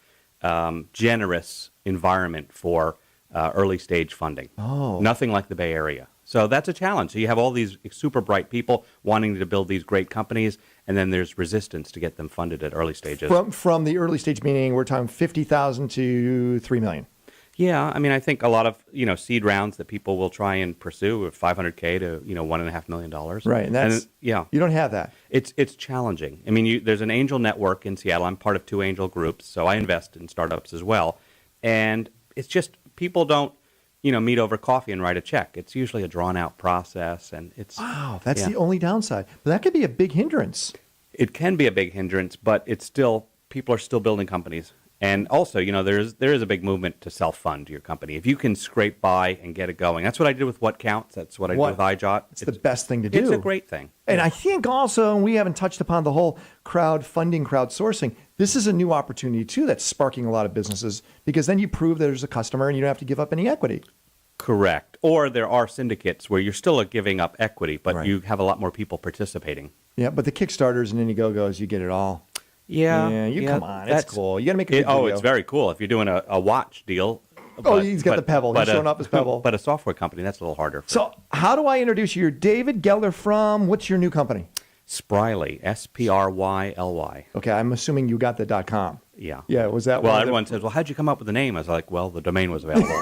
generous environment for early stage funding. Oh. Nothing like the Bay Area. So that's a challenge. So you have all these super bright people wanting to build these great companies, and then there's resistance to get them funded at early stages. From the early stage meaning, we're talking 50,000 to 3 million. Yeah, I mean, I think a lot of seed rounds that people will try and pursue are $500K to $1.5 million. Right, and that's yeah, you don't have that. it's challenging. I mean, there's an angel network in Seattle. I'm part of 2 angel groups, so I invest in startups as well. And it's just people don't meet over coffee and write a check. It's usually a drawn out process, and it's Wow, that's yeah. the only downside. But that could be a big hindrance. It can be a big hindrance, but it's still people are still building companies. And also, there is a big movement to self-fund your company. If you can scrape by and get it going. That's what I did with What Counts. That's what I did with iJot. It's the best thing to do. It's a great thing. And I think also, and we haven't touched upon the whole crowdfunding, crowdsourcing. This is a new opportunity too that's sparking a lot of businesses because then you prove that there's a customer and you don't have to give up any equity. Correct. Or there are syndicates where you're still giving up equity, but Right. you have a lot more people participating. Yeah, but the Kickstarters and Indiegogos, you get it all. Yeah. Come on, it's cool. You got to make a good Oh, video. it's very cool. If you're doing a watch deal. Oh, he's got the Pebble. He's showing off his Pebble. But a software company, that's a little harder. So how do I introduce you? You're David Geller from, what's your new company? Spryly, Spryly. Okay, I'm assuming you got the .com. Yeah. Yeah, was that Well, one of the- everyone says, well, how'd you come up with the name? I was like, well, the domain was available.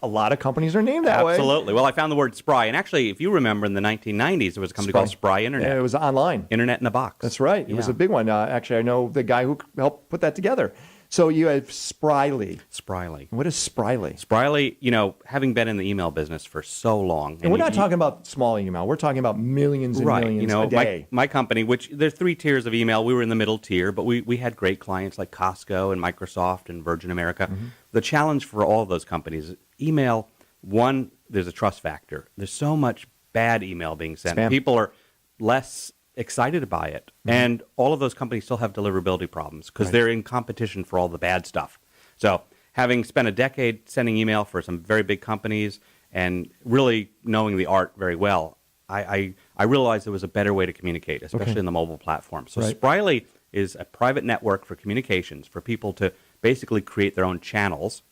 A lot of companies are named that way. Absolutely. Well, I found the word spry. And actually, if you remember in the 1990s, there was a company called Spry Internet. Yeah, it was online. Internet in a box. That's right. It was Yeah. a big one. Actually, I know the guy who helped put that together. So you have Spryly. Spryly. What is Spryly? Spryly, having been in the email business for so long. And we're not talking about small email. We're talking about millions and right. millions a day. My company, which there's 3 tiers of email. We were in the middle tier, but we had great clients like Costco and Microsoft and Virgin America. Mm-hmm. The challenge for all of those companies is email, one, there's a trust factor. There's so much bad email being sent. Spam. People are less excited by it. Mm-hmm. And all of those companies still have deliverability problems because they're in competition for all the bad stuff. So having spent a decade sending email for some very big companies and really knowing the art very well, I realized there was a better way to communicate, especially in the mobile platform. So Right. Spryly is a private network for communications for people to basically create their own channels,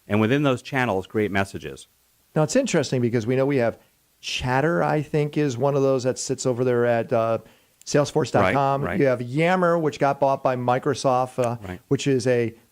and within those channels create messages. Now, it's interesting because we know we have Chatter, I think, is one of those that sits over there at Salesforce.com. Right. You have Yammer, which got bought by Microsoft, Right. which is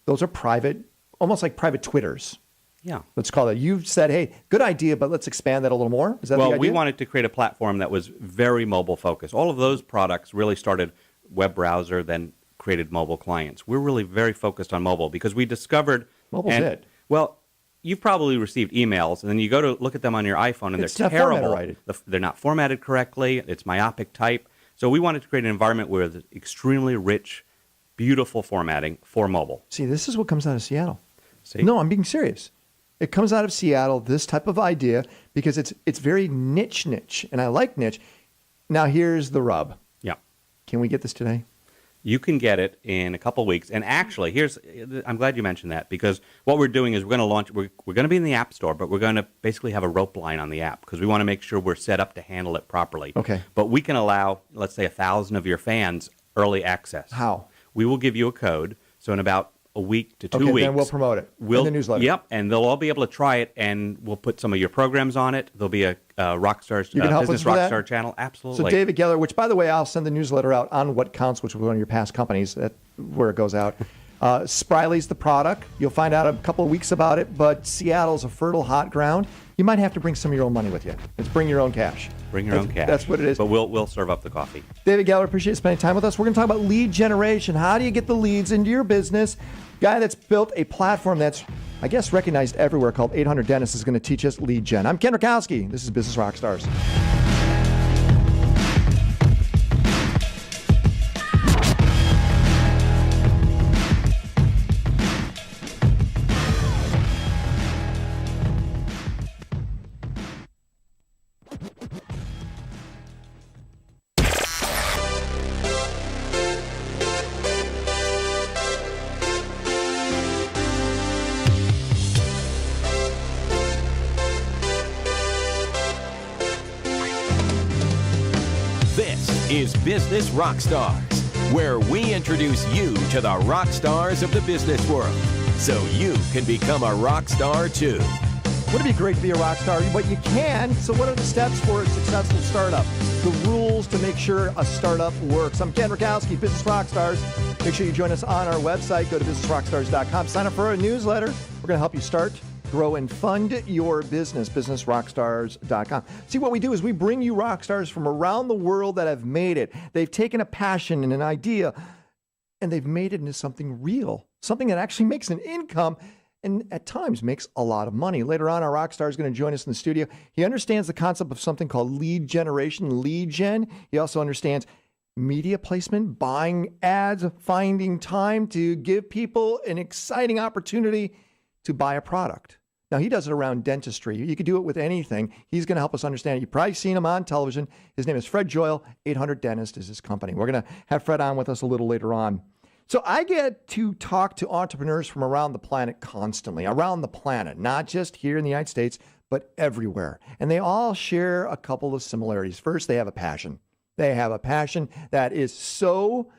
those are private, almost like private Twitters. Yeah. Let's call it. You've said, hey, good idea, but let's expand that a little more. Is that the Well, idea? we wanted to create a platform that was very mobile focused. All of those products really started web browser, then created mobile clients. We're really very focused on mobile because we discovered Mobile's it. Well, you've probably received emails, and then you go to look at them on your iPhone, and It's they're not formatted terrible. right. They're not formatted correctly. It's myopic type. So we wanted to create an environment where there's extremely rich, beautiful formatting for mobile. See, this is what comes out of Seattle. See? No, I'm being serious. It comes out of Seattle, this type of idea, because it's very niche, and I like niche. Now, here's the rub. Yeah. Can we get this today? You can get it in a couple weeks. And actually, I'm glad you mentioned that because what we're doing is we're going to launch, we're going to be in the App Store, but we're going to basically have a rope line on the app because we want to make sure we're set up to handle it properly. Okay. But we can allow, let's say, 1,000 of your fans early access. How? We will give you a code. So in about a week to 2 Okay, weeks. then we'll promote it in the newsletter. Yep, and they'll all be able to try it, and we'll put some of your programs on it. There'll be a Rockstars You can help us Business with that? Rockstar channel. Absolutely. So David Geller, which by the way, I'll send the newsletter out on What Counts, which was one of your past companies, where it goes out. Spryly's the product. You'll find out a couple of weeks about it, but Seattle's a fertile, hot ground. You might have to bring some of your own money with you. It's bring your own cash. Bring your own cash. That's what it is. But we'll serve up the coffee. David Geller, appreciate you spending time with us. We're going to talk about lead generation. How do you get the leads into your business? Guy that's built a platform that's, I guess, recognized everywhere called 800 Dentists is going to teach us lead gen. I'm Ken Rakowski. This is Business Rockstars. This is Business Rockstars, where we introduce you to the rock stars of the business world, so you can become a rock star too. Wouldn't it be great to be a rock star? But you can. So what are the steps for a successful startup? The rules to make sure a startup works. I'm Ken Rakowski, Business Rockstars. Make sure you join us on our website. Go to businessrockstars.com. Sign up for our newsletter. We're going to help you start, grow, and fund your business. businessrockstars.com. See, what we do is we bring you rock stars from around the world that have made it. They've taken a passion and an idea, and they've made it into something real, something that actually makes an income and at times makes a lot of money. Later on, our rock star is going to join us in the studio. He understands the concept of something called lead generation, lead gen. He also understands media placement, buying ads, finding time to give people an exciting opportunity to buy a product. Now, he does it around dentistry. You could do it with anything. He's going to help us understand it. You've probably seen him on television. His name is Fred Joyal. 800 Dentist is his company. We're going to have Fred on with us a little later on. So I get to talk to entrepreneurs from around the planet constantly, around the planet, not just here in the United States, but everywhere. And they all share a couple of similarities. First, they have a passion. They have a passion that is so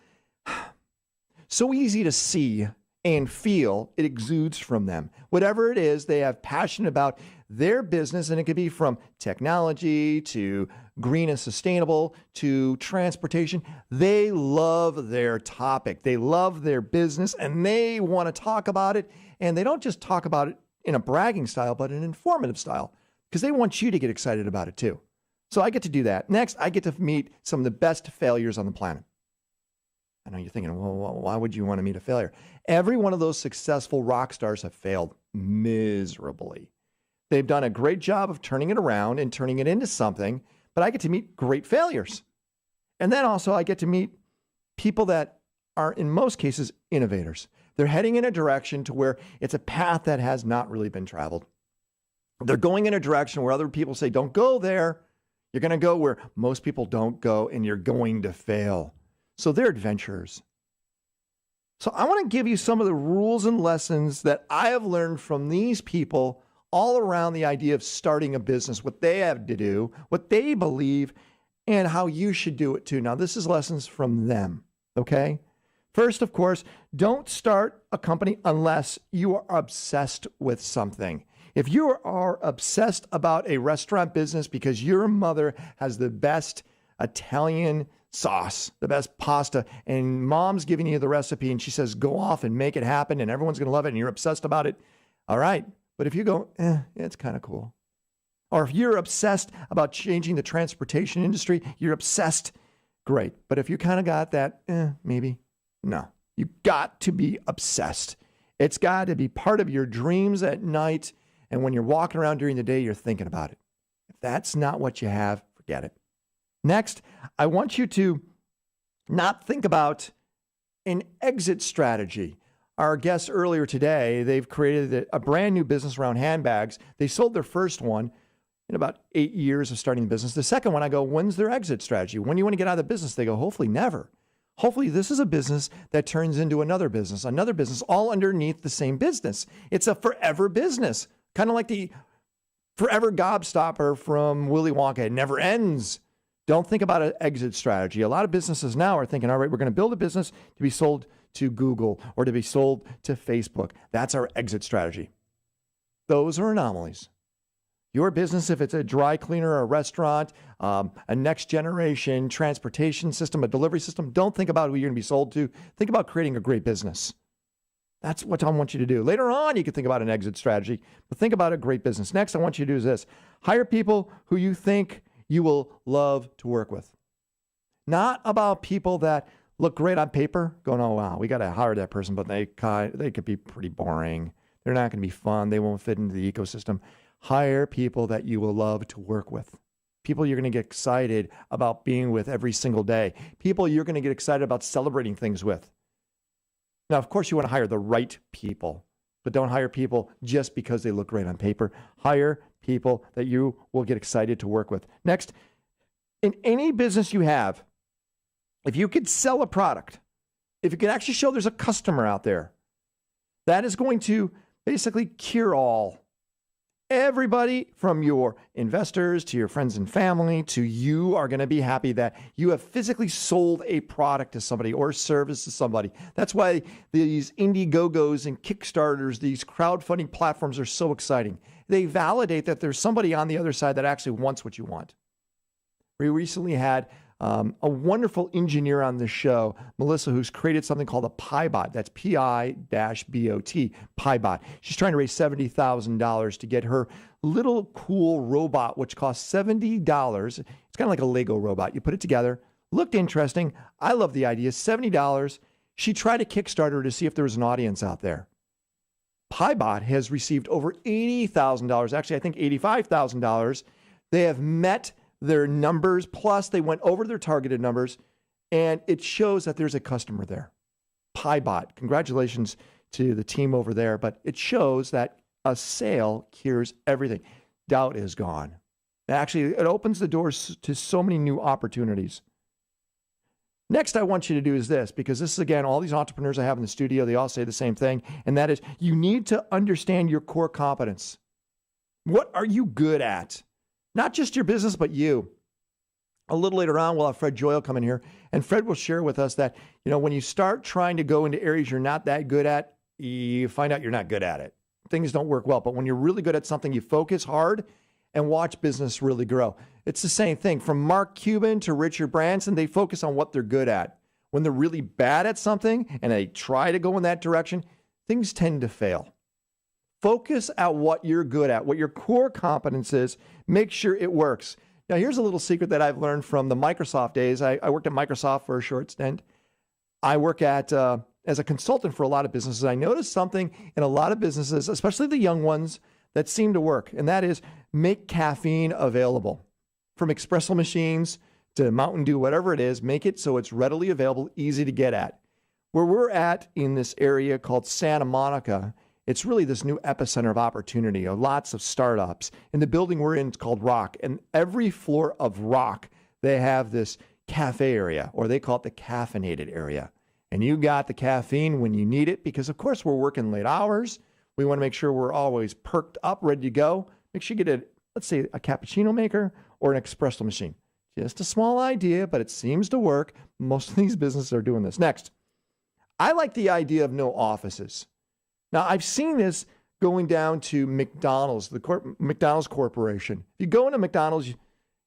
easy to see and feel. It exudes from them. Whatever it is, they have passion about their business, and it could be from technology to green and sustainable to transportation. They love their topic. They love their business, and they want to talk about it. And they don't just talk about it in a bragging style, but an informative style, because they want you to get excited about it too. So I get to do that. Next, I get to meet some of the best failures on the planet. I know you're thinking, well, why would you want to meet a failure? Every one of those successful rock stars have failed miserably. They've done a great job of turning it around and turning it into something, but I get to meet great failures. And then also I get to meet people that are, in most cases, innovators. They're heading in a direction to where it's a path that has not really been traveled. They're going in a direction where other people say, don't go there. You're going to go where most people don't go, and you're going to fail. So they're adventurers. So I want to give you some of the rules and lessons that I have learned from these people all around the idea of starting a business, what they have to do, what they believe, and how you should do it too. Now, this is lessons from them, okay? First, of course, don't start a company unless you are obsessed with something. If you are obsessed about a restaurant business because your mother has the best Italian sauce, the best pasta, and mom's giving you the recipe and she says, go off and make it happen and everyone's going to love it and you're obsessed about it, all right. But if you go, it's kind of cool. Or if you're obsessed about changing the transportation industry, you're obsessed, great. But if you kind of got that, maybe, no. You got to be obsessed. It's got to be part of your dreams at night. And when you're walking around during the day, you're thinking about it. If that's not what you have, forget it. Next, I want you to not think about an exit strategy. Our guests earlier today, they've created a brand new business around handbags. They sold their first one in about 8 years of starting the business. The second one, I go, when's their exit strategy? When do you want to get out of the business? They go, hopefully never. Hopefully this is a business that turns into another business, all underneath the same business. It's a forever business, kind of like the forever gobstopper from Willy Wonka. It never ends. Don't think about an exit strategy. A lot of businesses now are thinking, all right, we're going to build a business to be sold to Google or to be sold to Facebook. That's our exit strategy. Those are anomalies. Your business, if it's a dry cleaner, a restaurant, a next generation transportation system, a delivery system, don't think about who you're going to be sold to. Think about creating a great business. That's what I want you to do. Later on, you can think about an exit strategy, but think about a great business. Next, I want you to do is this. Hire people who you think you will love to work with. Not about people that look great on paper, going, oh, wow, we got to hire that person, but they could be pretty boring. They're not going to be fun. They won't fit into the ecosystem. Hire people that you will love to work with. People you're going to get excited about being with every single day. People you're going to get excited about celebrating things with. Now, of course, you want to hire the right people, but don't hire people just because they look great on paper. Hire people that you will get excited to work with. Next, in any business you have, if you could sell a product, if you can actually show there's a customer out there, that is going to basically cure all. Everybody from your investors to your friends and family to you are going to be happy that you have physically sold a product to somebody or service to somebody. That's why these Indiegogos and Kickstarters, these crowdfunding platforms are so exciting. They validate that there's somebody on the other side that actually wants what you want. We recently had a wonderful engineer on the show, Melissa, who's created something called a PiBot. That's P-I-B-O-T, PiBot. She's trying to raise $70,000 to get her little cool robot, which costs $70. It's kind of like a Lego robot. You put it together. Looked interesting. I love the idea. $70. She tried a Kickstarter to see if there was an audience out there. PiBot has received over $80,000. Actually, I think $85,000. They have met their numbers, plus they went over their targeted numbers, and it shows that there's a customer there. PiBot, congratulations to the team over there, but it shows that a sale cures everything. Doubt is gone. Actually, it opens the doors to so many new opportunities. Next, I want you to do is this, because this is, again, all these entrepreneurs I have in the studio, they all say the same thing, and that is you need to understand your core competence. What are you good at? Not just your business, but you. A little later on, we'll have Fred Joyal come in here, and Fred will share with us that, when you start trying to go into areas you're not that good at, you find out you're not good at it. Things don't work well. But when you're really good at something, you focus hard and watch business really grow. It's the same thing. From Mark Cuban to Richard Branson, they focus on what they're good at. When they're really bad at something and they try to go in that direction, things tend to fail. Focus at what you're good at, what your core competence is. Make sure it works. Now, here's a little secret that I've learned from the Microsoft days. I worked at Microsoft for a short stint. I work as a consultant for a lot of businesses. I noticed something in a lot of businesses, especially the young ones, that seem to work, and that is make caffeine available. From espresso machines to Mountain Dew, whatever it is, make it so it's readily available, easy to get at. Where we're at in this area called Santa Monica, it's really this new epicenter of opportunity, of lots of startups. And the building we're in is called Rock. And every floor of Rock, they have this cafe area, or they call it the caffeinated area. And you got the caffeine when you need it, because of course we're working late hours. We want to make sure we're always perked up, ready to go. Make sure you get let's say a cappuccino maker or an espresso machine. Just a small idea, but it seems to work. Most of these businesses are doing this. Next, I like the idea of no offices. Now, I've seen this going down to McDonald's, McDonald's Corporation. If you go into McDonald's,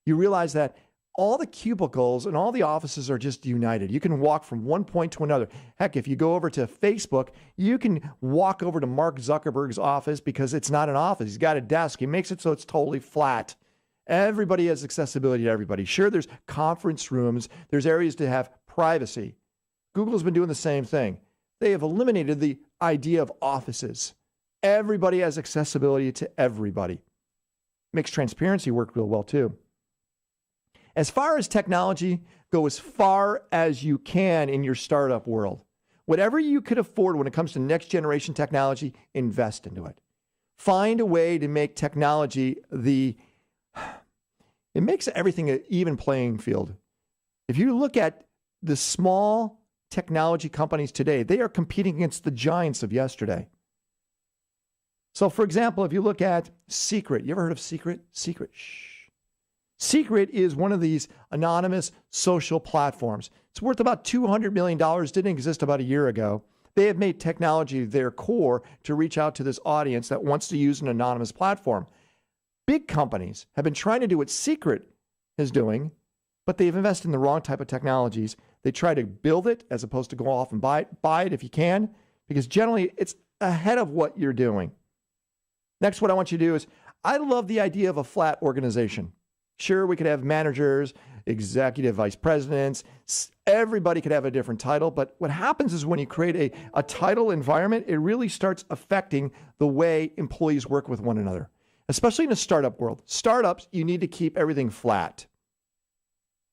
you realize that all the cubicles and all the offices are just united. You can walk from one point to another. Heck, if you go over to Facebook, you can walk over to Mark Zuckerberg's office because it's not an office. He's got a desk. He makes it so it's totally flat. Everybody has accessibility to everybody. Sure, there's conference rooms. There's areas to have privacy. Google's been doing the same thing. They have eliminated the idea of offices. Everybody has accessibility to everybody. Makes transparency work real well too. As far as technology, go as far as you can in your startup world. Whatever you could afford when it comes to next generation technology, invest into it. Find a way to make technology it makes everything an even playing field. If you look at the small technology companies today, they are competing against the giants of yesterday. So, for example, if you look at Secret, you ever heard of Secret? Secret, shh. Secret is one of these anonymous social platforms. It's worth about $200 million, didn't exist about a year ago. They have made technology their core to reach out to this audience that wants to use an anonymous platform. Big companies have been trying to do what Secret is doing, but they've invested in the wrong type of technologies. They try to build it as opposed to go off and buy it. Buy it if you can, because generally it's ahead of what you're doing. Next, what I want you to do is, I love the idea of a flat organization. Sure, we could have managers, executive vice presidents, everybody could have a different title, but what happens is when you create a title environment, it really starts affecting the way employees work with one another, especially in a startup world. Startups, you need to keep everything flat.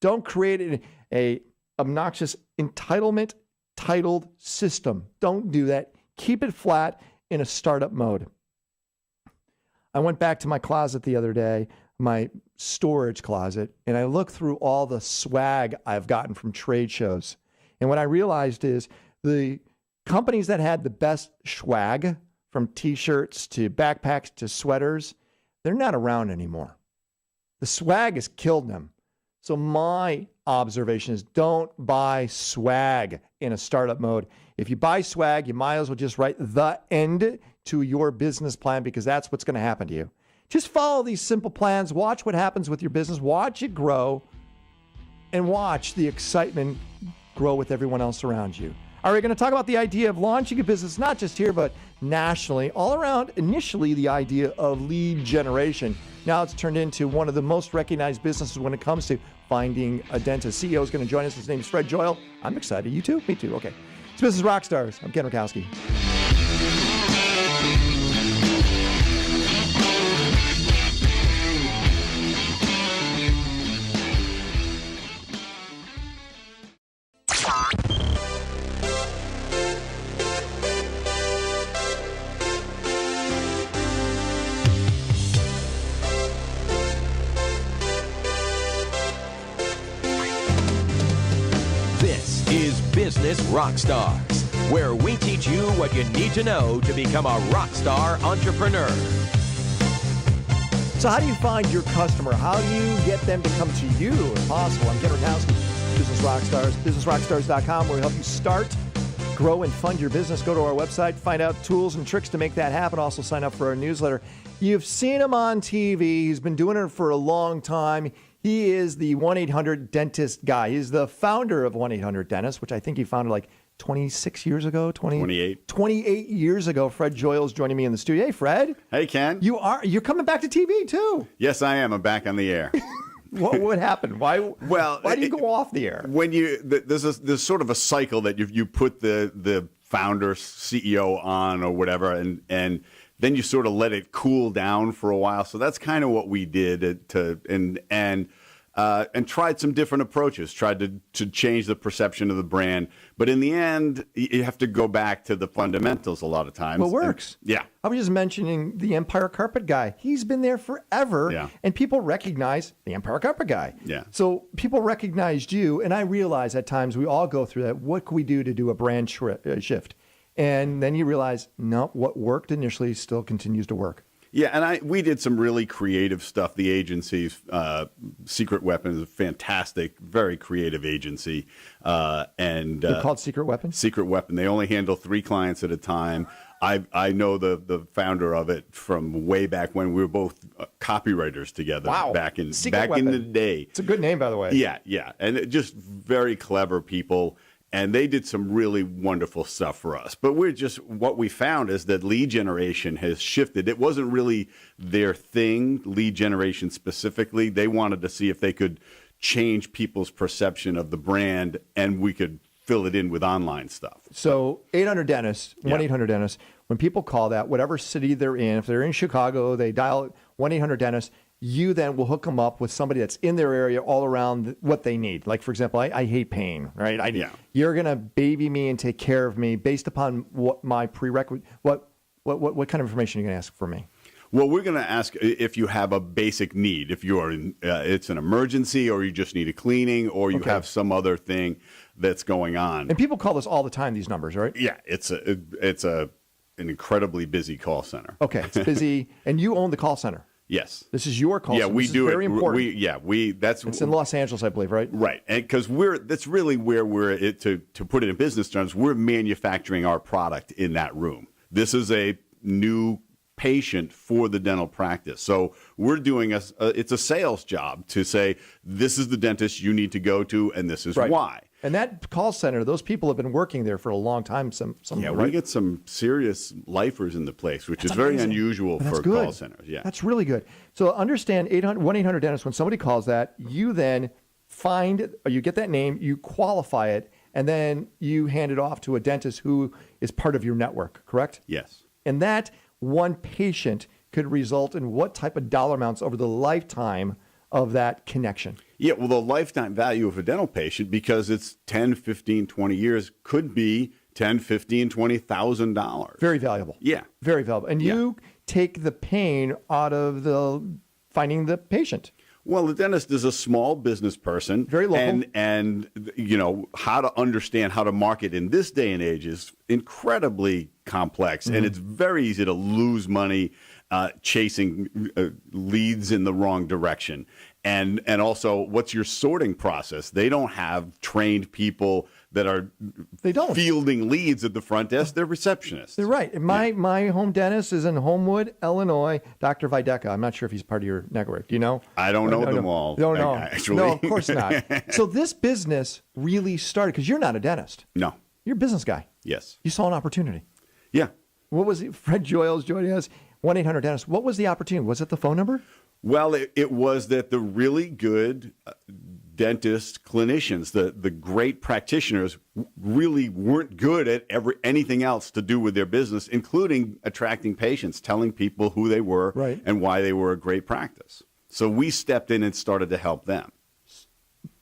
Don't create a obnoxious entitlement titled system. Don't do that. Keep it flat in a startup mode. I went back to my closet the other day, my storage closet, and I looked through all the swag I've gotten from trade shows. And what I realized is the companies that had the best swag, from t-shirts to backpacks to sweaters, they're not around anymore. The swag has killed them. So my observation is, don't buy swag in a startup mode. If you buy swag, you might as well just write the end to your business plan, because that's what's going to happen to you. Just follow these simple plans. Watch what happens with your business. Watch it grow, and watch the excitement grow with everyone else around you. All right, we're going to talk about the idea of launching a business, not just here, but nationally, all around. Initially, the idea of lead generation. Now it's turned into one of the most recognized businesses when it comes to finding a dentist. CEO is going to join us. His name is Fred Joyal. I'm excited. You too? Me too. Okay. It's Business Rockstars. I'm Ken Rakowski. This is Business Rockstars, where we teach you what you need to know to become a rockstar entrepreneur. So how do you find your customer? How do you get them to come to you if possible? I'm Ken Rakowski, Business Rockstars, businessrockstars.com, where we help you start, grow, and fund your business. Go to our website, find out tools and tricks to make that happen. Also sign up for our newsletter. You've seen him on TV. He's been doing it for a long time. He is the 1-800-DENTIST guy. He's the founder of 1-800-DENTIST, which I think he founded like 26 years ago, 28. 28 years ago. Fred Joyal is joining me in the studio. Hey, Fred. Hey, Ken. You're coming back to TV too. Yes, I am. I'm back on the air. What happened? Why do you go off the air? When there's sort of a cycle that you put the founder, CEO on or whatever, and then you sort of let it cool down for a while. So that's kind of what we did and tried some different approaches, tried to change the perception of the brand. But in the end, you have to go back to the fundamentals a lot of times. What works? Yeah. I was just mentioning the Empire Carpet guy. He's been there forever, Yeah. and people recognize the Empire Carpet guy. Yeah. So people recognized you, and I realize at times we all go through that. What can we do to do a brand shift? And then you realize, no, what worked initially still continues to work. Yeah, and we did some really creative stuff. The agency's Secret Weapon is a fantastic, very creative agency. They're called Secret Weapon? Secret Weapon. They only handle 3 clients at a time. I know the founder of it from way back when we were both copywriters together. Wow. Back in Weapon. the day. It's a good name, by the way. Yeah, and just very clever people. And they did some really wonderful stuff for us. But what we found is that lead generation has shifted. It wasn't really their thing, lead generation specifically. They wanted to see if they could change people's perception of the brand, and we could fill it in with online stuff. So 800-DENTIST, 1-800-DENTIST, when people call that, whatever city they're in, if they're in Chicago, they dial 1-800-DENTIST, you then will hook them up with somebody that's in their area all around what they need. Like, for example, I hate pain, right? You're going to baby me and take care of me based upon what my prerequisite, what kind of information are you going to ask for me? Well, we're going to ask if you have a basic need, if you're it's an emergency, or you just need a cleaning, or you have some other thing that's going on. And people call this all the time, these numbers, right? Yeah, it's an incredibly busy call center. Okay, it's busy, and you own the call center. Yes. This is your call Yeah, center. we This do is very it. important. That's It's in Los Angeles, I believe, right? right, and because that's really where to put it in business terms, we're manufacturing our product in that room. This is a new patient for the dental practice, so we're doing it's a sales job to say this is the dentist you need to go to, and this is Right. why. And that call center, those people have been working there for a long time. Some Yeah, right? we get some serious lifers in the place, which That's is very amazing. unusual That's for good. call centers. Yeah, That's really good. So understand 1-800-dentist, when somebody calls that, you then you get that name, you qualify it, and then you hand it off to a dentist who is part of your network, correct? yes. And that one patient could result in what type of dollar amounts over the lifetime of that connection? Yeah, well, the lifetime value of a dental patient, because it's 10, 15, 20 years, could be $10, $15, $20,000. Very valuable. Yeah. Very valuable. And you take the pain out of the finding the patient. Well, the dentist is a small business person. Very local. And you know, how to understand how to market in this day and age is incredibly complex. And it's very easy to lose money chasing leads in the wrong direction. And also, what's your sorting process? They don't have trained people that are fielding leads at the front desk. They're receptionists. They're right. And my home dentist is in Homewood, Illinois, Dr. Videka. I'm not sure if he's part of your network. Do you know? I don't know them all. No, no. Actually. No, of course not. So this business really started, because you're not a dentist. No. You're a business guy. Yes. You saw an opportunity. Yeah. What was it? Fred Joyal's joining us. 1-800-dentist. What was the opportunity? Was it the phone number? Well, it was that the really good dentists, clinicians, the great practitioners really weren't good at anything else to do with their business, including attracting patients, telling people who they were and why they were a great practice. So we stepped in and started to help them.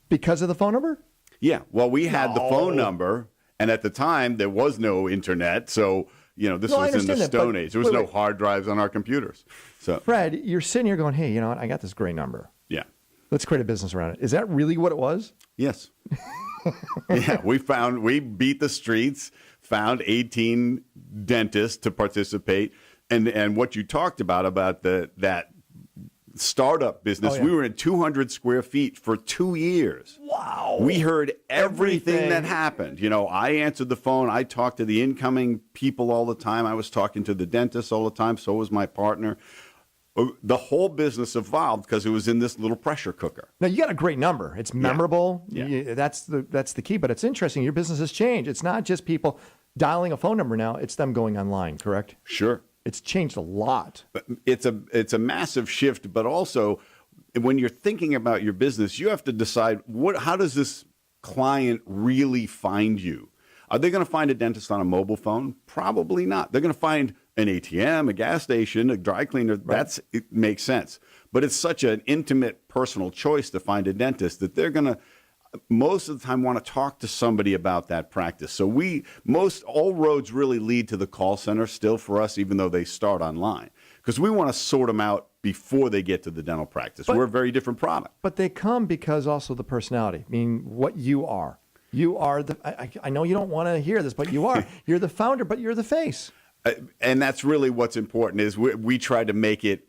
Because of the phone number? Yeah. Well, we had the phone number, and at the time there was no internet, so this was in the Stone Age. There was no hard drives on our computers. So, Fred, you're sitting here going, hey, you know what? I got this great number. Yeah. Let's create a business around it. Is that really what it was? Yes. Yeah, we beat the streets, found 18 dentists to participate. And what you talked about that startup business, we were in 200 square feet for 2 years. Wow. We heard everything that happened. I answered the phone. I talked to the incoming people all the time. I was talking to the dentist all the time. So was my partner. The whole business evolved because it was in this little pressure cooker. Now, you got a great number. It's memorable. Yeah. That's the key. But it's interesting. Your business has changed. It's not just people dialing a phone number now. It's them going online, correct? Sure. It's changed a lot. It's a massive shift, but also when you're thinking about your business, you have to decide how does this client really find you? Are they going to find a dentist on a mobile phone? Probably not. They're going to find an ATM, a gas station, a dry cleaner. It makes sense. But it's such an intimate, personal choice to find a dentist that they're going to most of the time want to talk to somebody about that practice. So all roads really lead to the call center still for us, even though they start online, because we want to sort them out before they get to the dental practice. We're a very different product. But they come because also the personality, meaning what you are. You are I know you don't want to hear this, but you are. You're the founder, but you're the face. And that's really what's important is we try to make it,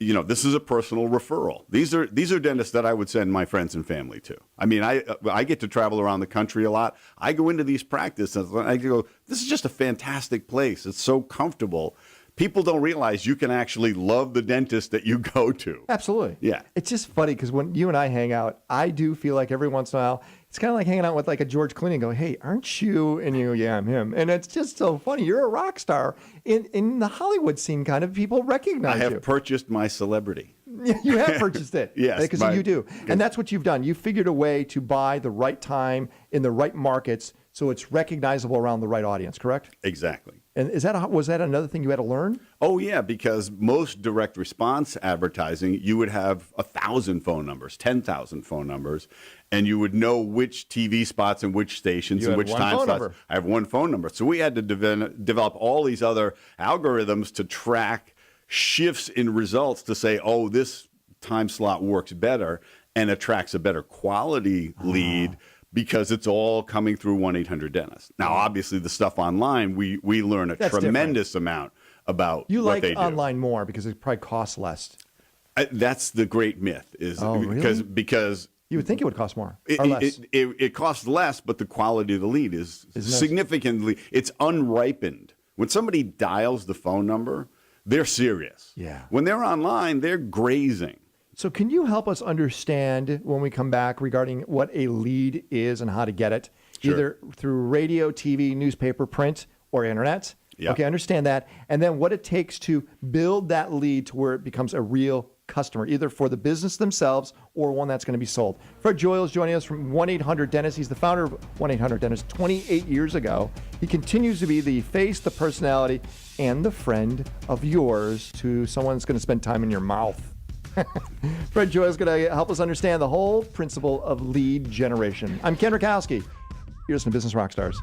this is a personal referral. These are dentists that I would send my friends and family to. I mean, I get to travel around the country a lot. I go into these practices and I go, this is just a fantastic place. It's so comfortable. People don't realize you can actually love the dentist that you go to. Absolutely. Yeah. It's just funny because when you and I hang out, I do feel like every once in a while, it's kind of like hanging out with like a George Clooney and go, hey, aren't you? And you go, yeah, I'm him. And it's just so funny. You're a rock star in the Hollywood scene, kind of. People recognize you. I have purchased my celebrity. You have purchased it. Yes. Because you do. And that's what you've done. You figured a way to buy the right time in the right markets so it's recognizable around the right audience, correct? Exactly. And was that another thing you had to learn? Oh, yeah, because most direct response advertising, you would have 1,000 phone numbers, 10,000 phone numbers, and you would know which TV spots and which stations and which time slots. Number. I have one phone number. So we had to develop all these other algorithms to track shifts in results to say, oh, this time slot works better and attracts a better quality lead. Because it's all coming through 1-800-DENTIST. Now, obviously, the stuff online, we learn a tremendous amount about you what like they do. online more because it probably costs less. That's the great myth is really? because You would think it would cost more or less. it costs less, but the quality of the lead is significantly, it's unripened. When somebody dials the phone number, they're serious. Yeah. When they're online, they're grazing. So can you help us understand when we come back regarding what a lead is and how to get it, Sure. either through radio, TV, newspaper, print, or internet? Yeah. Okay, understand that. And then what it takes to build that lead to where it becomes a real customer, either for the business themselves or one that's going to be sold. Fred Joyal is joining us from 1-800-Dentist. He's the founder of 1-800-Dentist 28 years ago. He continues to be the face, the personality, and the friend of yours to someone that's going to spend time in your mouth. Fred Joyal is going to help us understand the whole principle of lead generation. I'm Ken Rakowski. You're listening to Business Rockstars.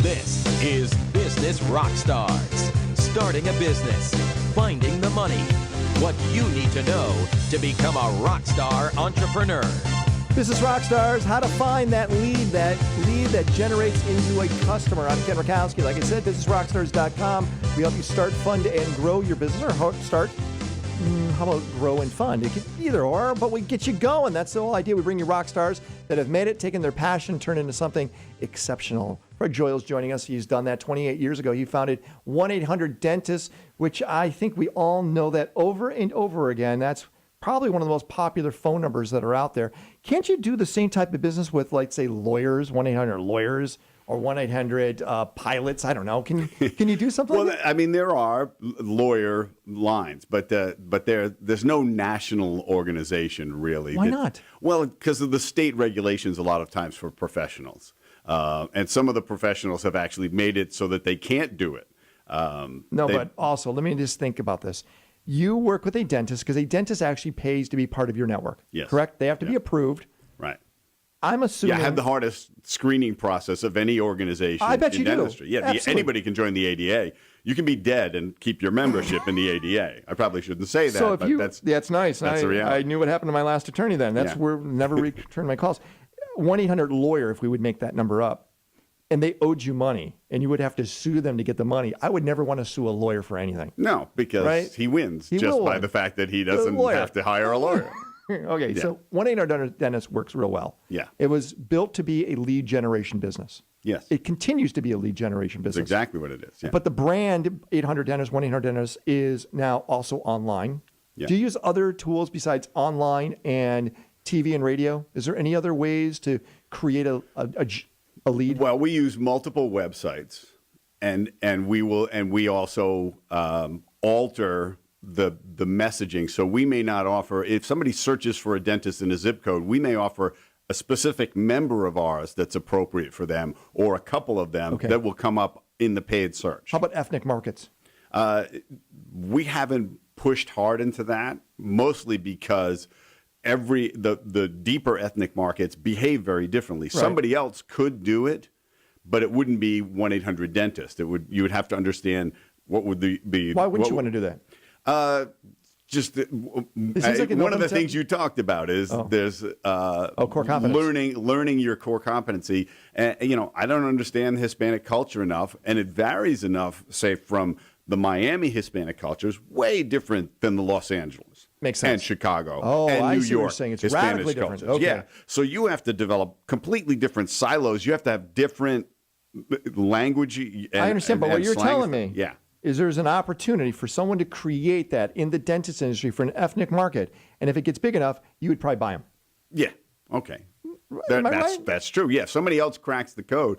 This is Business Rockstars. Starting a business, finding the money, what you need to know to become a rockstar entrepreneur. Business Rockstars, how to find that lead that generates into a customer. I'm Ken Rakowski. Like I said, businessrockstars.com. We help you start, fund, and grow your business, or start. How about grow and fund? It could either or, but we get you going. That's the whole idea. We bring you rock stars that have made it, taken their passion, turned into something exceptional. Fred Joyal is joining us. He's done that 28 years ago. He founded 1-800-Dentist, which I think we all know that over and over again. That's probably one of the most popular phone numbers that are out there. Can't you do the same type of business with, like, say, lawyers, 1-800-Lawyers? Or 1-800 pilots. I don't know. Can you do something? Well, like that? I mean, there are lawyer lines, but there's no national organization really. Why not? Well, because of the state regulations a lot of times for professionals. And some of the professionals have actually made it so that they can't do it. But also, let me just think about this. You work with a dentist because a dentist actually pays to be part of your network. Yes. Correct? They have to be approved. Right. I'm assuming. Yeah, I have the hardest screening process of any organization I bet in you do. dentistry. Yeah, Absolutely. anybody can join the ADA. You can be dead and keep your membership in the ADA. I probably shouldn't say that, So if but you, that's nice. That's the reality. I knew what happened to my last attorney then. That's Yeah. where never returned my calls. 1-800-Lawyer, if we would make that number up, and they owed you money, and you would have to sue them to get the money. I would never want to sue a lawyer for anything. No, because Right? he wins He just will by win. the fact that he doesn't lawyer. have to hire a lawyer. Okay, Yeah. so 1-800-Dentist works real well. Yeah. It was built to be a lead generation business. Yes. It continues to be a lead generation That's business. exactly what it is. Yeah. But the brand 800-Dentist, 1-800-Dentist is now also online. Yeah. Do you use other tools besides online and TV and radio? Is there any other ways to create a lead? Well, we use multiple websites, and we also alter the messaging. So we may not offer, if somebody searches for a dentist in a zip code, we may offer a specific member of ours that's appropriate for them, or a couple of them that will come up in the paid search. How about ethnic markets? We haven't pushed hard into that, mostly because the deeper ethnic markets behave very differently. Right. Somebody else could do it, but it wouldn't be 1-800-Dentist. You would have to understand what would be. Why wouldn't you want to do that? Just like an one of the open things you talked about is there's core competence. learning your core competency. And I don't understand Hispanic culture enough, and it varies enough, say, from the Miami Hispanic culture is way different than the Los Angeles. Makes sense. And Chicago. Oh, and I New see what you're York. saying. It's Hispanic radically different. cultures. Okay. Yeah. So you have to develop completely different silos. You have to have different language. I understand, but what you're slang. telling me Yeah. is there's an opportunity for someone to create that in the dentist industry for an ethnic market. And if it gets big enough, you would probably buy them. Yeah. Okay. Am I right? That's true. Yeah. If somebody else cracks the code,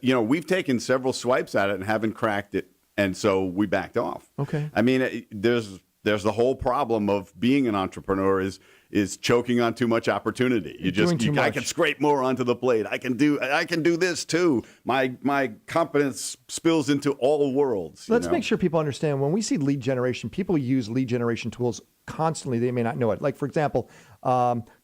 we've taken several swipes at it and haven't cracked it, and so we backed off. Okay. I mean, there's the whole problem of being an entrepreneur is choking on too much opportunity. I can scrape more onto the plate. I can do this too. My competence spills into all worlds. Let's make sure people understand when we see lead generation, people use lead generation tools constantly, they may not know it. Like, for example,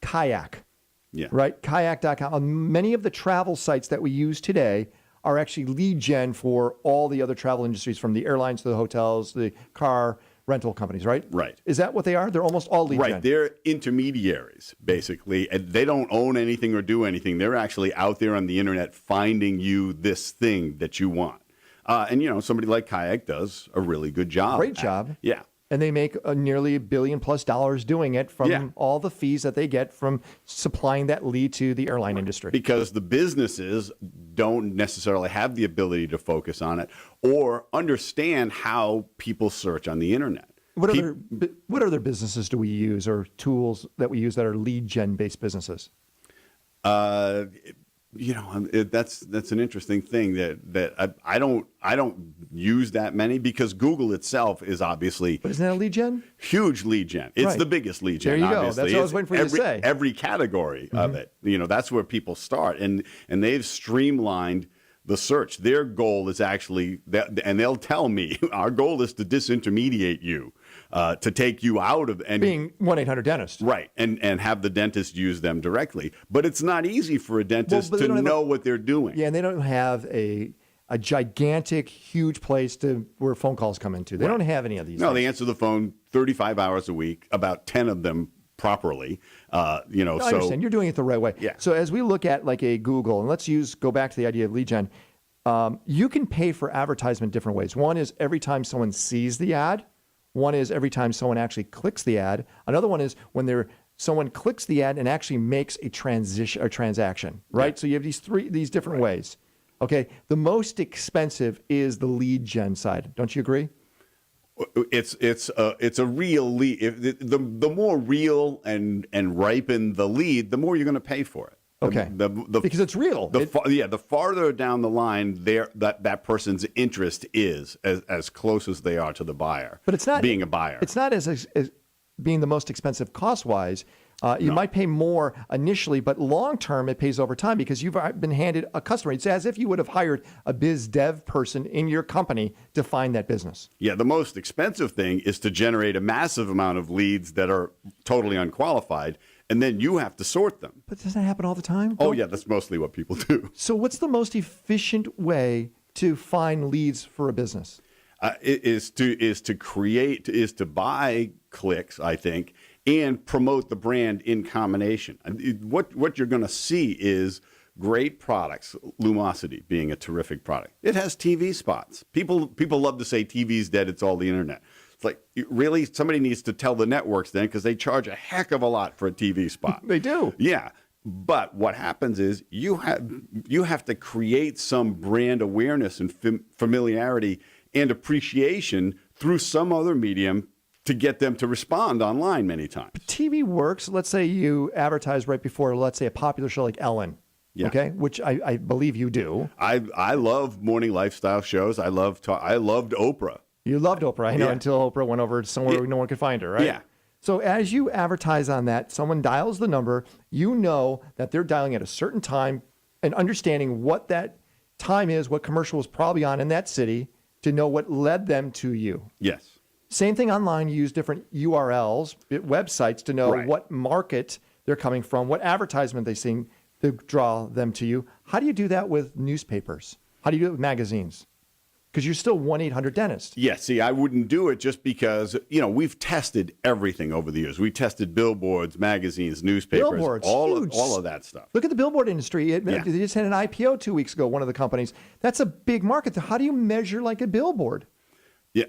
Kayak, Yeah. right? Kayak.com. Many of the travel sites that we use today are actually lead gen for all the other travel industries, from the airlines to the hotels, the car rental companies, right? Right. Is that what they are? They're almost all lead gen. Right. They're intermediaries, basically. And they don't own anything or do anything. They're actually out there on the internet finding you this thing that you want. And, somebody like Kayak does a really good job. Great job. Yeah. And they make nearly $1 billion+ doing it from all the fees that they get from supplying that lead to the airline industry. Because the businesses don't necessarily have the ability to focus on it or understand how people search on the internet. What other businesses do we use, or tools that we use that are lead gen based businesses? That's an interesting thing that I don't use that many, because Google itself is obviously But isn't that a lead gen? huge lead gen. It's Right. the biggest lead gen. There you go. Obviously. That's what I was waiting for you to say. Every category of it. That's where people start, and they've streamlined the search. Their goal is actually that, and they'll tell me, our goal is to disintermediate you, to take you out of and Being 1-800-DENTIST. right, and have the dentist use them directly. But it's not easy for a dentist but they to don't have know what they're doing. Yeah, and they don't have a gigantic, huge place where phone calls come into. They don't have any of these. No, things. they answer the phone 35 hours a week, about 10 of them properly. I understand. You're doing it the right way. Yeah. So as we look at like a Google, and go back to the idea of lead gen, you can pay for advertisement different ways. One is every time someone sees the ad. One is every time someone actually clicks the ad. Another one is when someone clicks the ad and actually makes a transaction, right? Yeah. So you have these different ways. Okay. The most expensive is the lead gen side. Don't you agree? It's a real lead. The more real and ripen the lead, the more you're going to pay for it. Okay. Because it's real. The farther down the line that person's interest is, as close as they are to the buyer. But it's not being a buyer. It's not as being the most expensive cost wise. You might pay more initially, but long term it pays over time because you've been handed a customer. It's as if you would have hired a biz dev person in your company to find that business. Yeah, the most expensive thing is to generate a massive amount of leads that are totally unqualified, and then you have to sort them. But does that happen all the time? Oh yeah, that's mostly what people do. So what's the most efficient way to find leads for a business? Is to buy clicks, I think, and promote the brand in combination. What you're going to see is great products. Lumosity being a terrific product. It has TV spots. People love to say TV's dead. It's all the internet. It's like, really, somebody needs to tell the networks then, because they charge a heck of a lot for a TV spot. They do. Yeah. But what happens is you have to create some brand awareness and familiarity and appreciation through some other medium to get them to respond online many times. TV works. Let's say you advertise right before, let's say, a popular show like Ellen. Yeah. Okay, which I believe you do. I love morning lifestyle shows. I loved Oprah. You loved Oprah, I know, Yeah. until Oprah went over somewhere where no one could find her, right? Yeah. So as you advertise on that, someone dials the number, you know that they're dialing at a certain time and understanding what that time is, what commercial was probably on in that city to know what led them to you. Yes. Same thing online, you use different URLs, websites to know Right. what market they're coming from, what advertisement they're seeing to draw them to you. How do you do that with newspapers? How do you do it with magazines? Because you're still 1-800-DENTIST. Yeah, see, I wouldn't do it just because, we've tested everything over the years. We tested billboards, magazines, newspapers, Billboards, all huge. of that stuff. Look at the billboard industry. Yeah. They just had an IPO 2 weeks ago, one of the companies. That's a big market. How do you measure like a billboard? Yeah,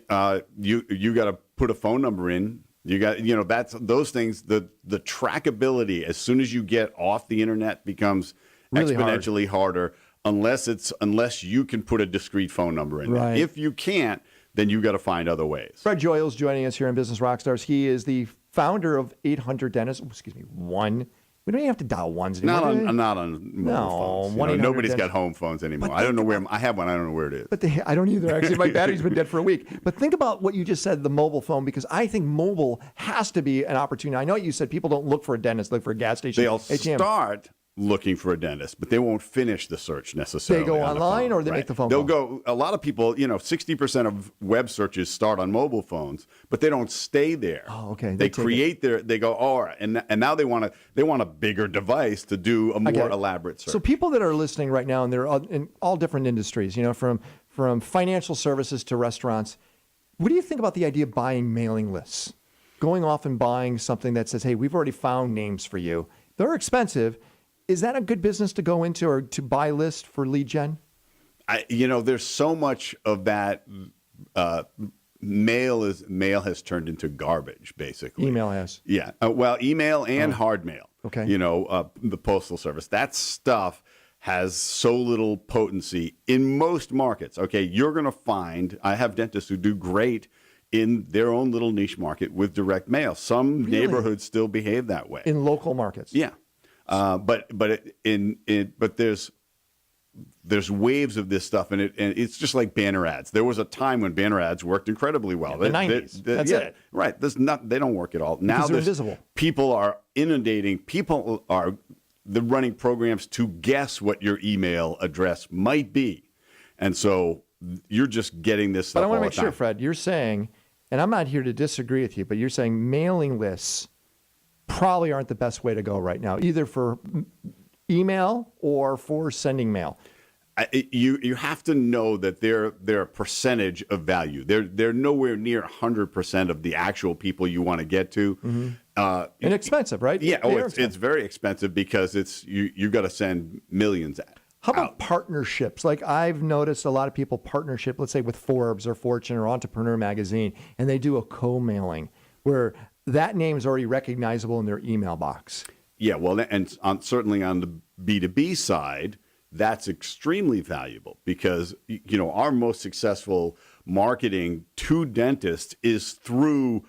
you got to put a phone number in. You got, that's those things. The trackability as soon as you get off the internet becomes Really exponentially harder unless you can put a discrete phone number in. Right. There. If you can't, then you got to find other ways. Fred Joyal is joining us here in Business Rockstars. He is the founder of 800-DENTIST. One. We don't even have to dial ones anymore. Not on mobile phones. Nobody's got home phones anymore. I don't know where I have one. I don't know where it is. But I don't either. Actually, my battery's been dead for a week. But think about what you just said, the mobile phone, because I think mobile has to be an opportunity. I know you said people don't look for a dentist, look for a gas station. They'll ATM. start looking for a dentist, but they won't finish the search necessarily. They go on the online phone, or they make the phone They'll call? go, a lot of people, 60% of web searches start on mobile phones, but they don't stay there. Oh, okay. They They take create they go, all right. And now they want a bigger device to do a I get more it. elaborate search. So people that are listening right now, and they're in all different industries, from financial services to restaurants, what do you think about the idea of buying mailing lists? Going off and buying something that says, hey, we've already found names for you. They're expensive. Is that a good business to go into or to buy list for lead gen? There's so much of that. Mail has turned into garbage, basically. Email has. Yeah. Email and hard mail. Okay. The postal service. That stuff has so little potency in most markets. Okay, you're going to find, I have dentists who do great in their own little niche market with direct mail. Some Really? neighborhoods still behave that way. In local markets. Yeah. But there's waves of this stuff, and it's just like banner ads. There was a time when banner ads worked incredibly well. the 90s. That's it. Right. They don't work at all. Because they're invisible. People are inundating. They're running programs to guess what your email address might be. And so you're just getting this stuff But I want all to the make sure, time. Fred, you're saying, and I'm not here to disagree with you, but you're saying mailing lists probably aren't the best way to go right now, either for email or for sending mail. You have to know that they're a percentage of value. They're nowhere near 100% of the actual people you want to get to. And expensive, right? Yeah, They are it's very expensive because you got to send millions How about out. partnerships? Like I've noticed a lot of people partnership, let's say with Forbes or Fortune or Entrepreneur Magazine, and they do a co-mailing where that name is already recognizable in their email box. Yeah, well, and certainly on the B2B side, that's extremely valuable because, our most successful marketing to dentists is through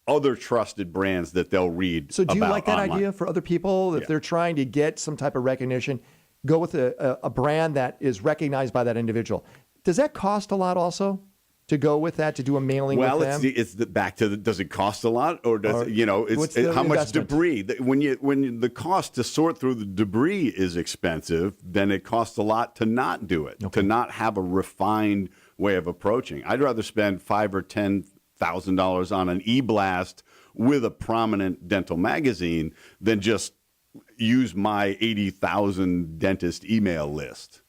other trusted brands that they'll read. So do you about like that online. idea for other people? If Yeah. they're trying to get some type of recognition, go with a brand that is recognized by that individual. Does that cost a lot also to go with that, to do a mailing Well, with them? it's back to does it cost a lot or does what's the how much investment? debris? When the cost to sort through the debris is expensive, then it costs a lot to not do it, to not have a refined way of approaching. I'd rather spend $5,000 or $10,000 on an e-blast with a prominent dental magazine than just use my 80,000 dentist email list.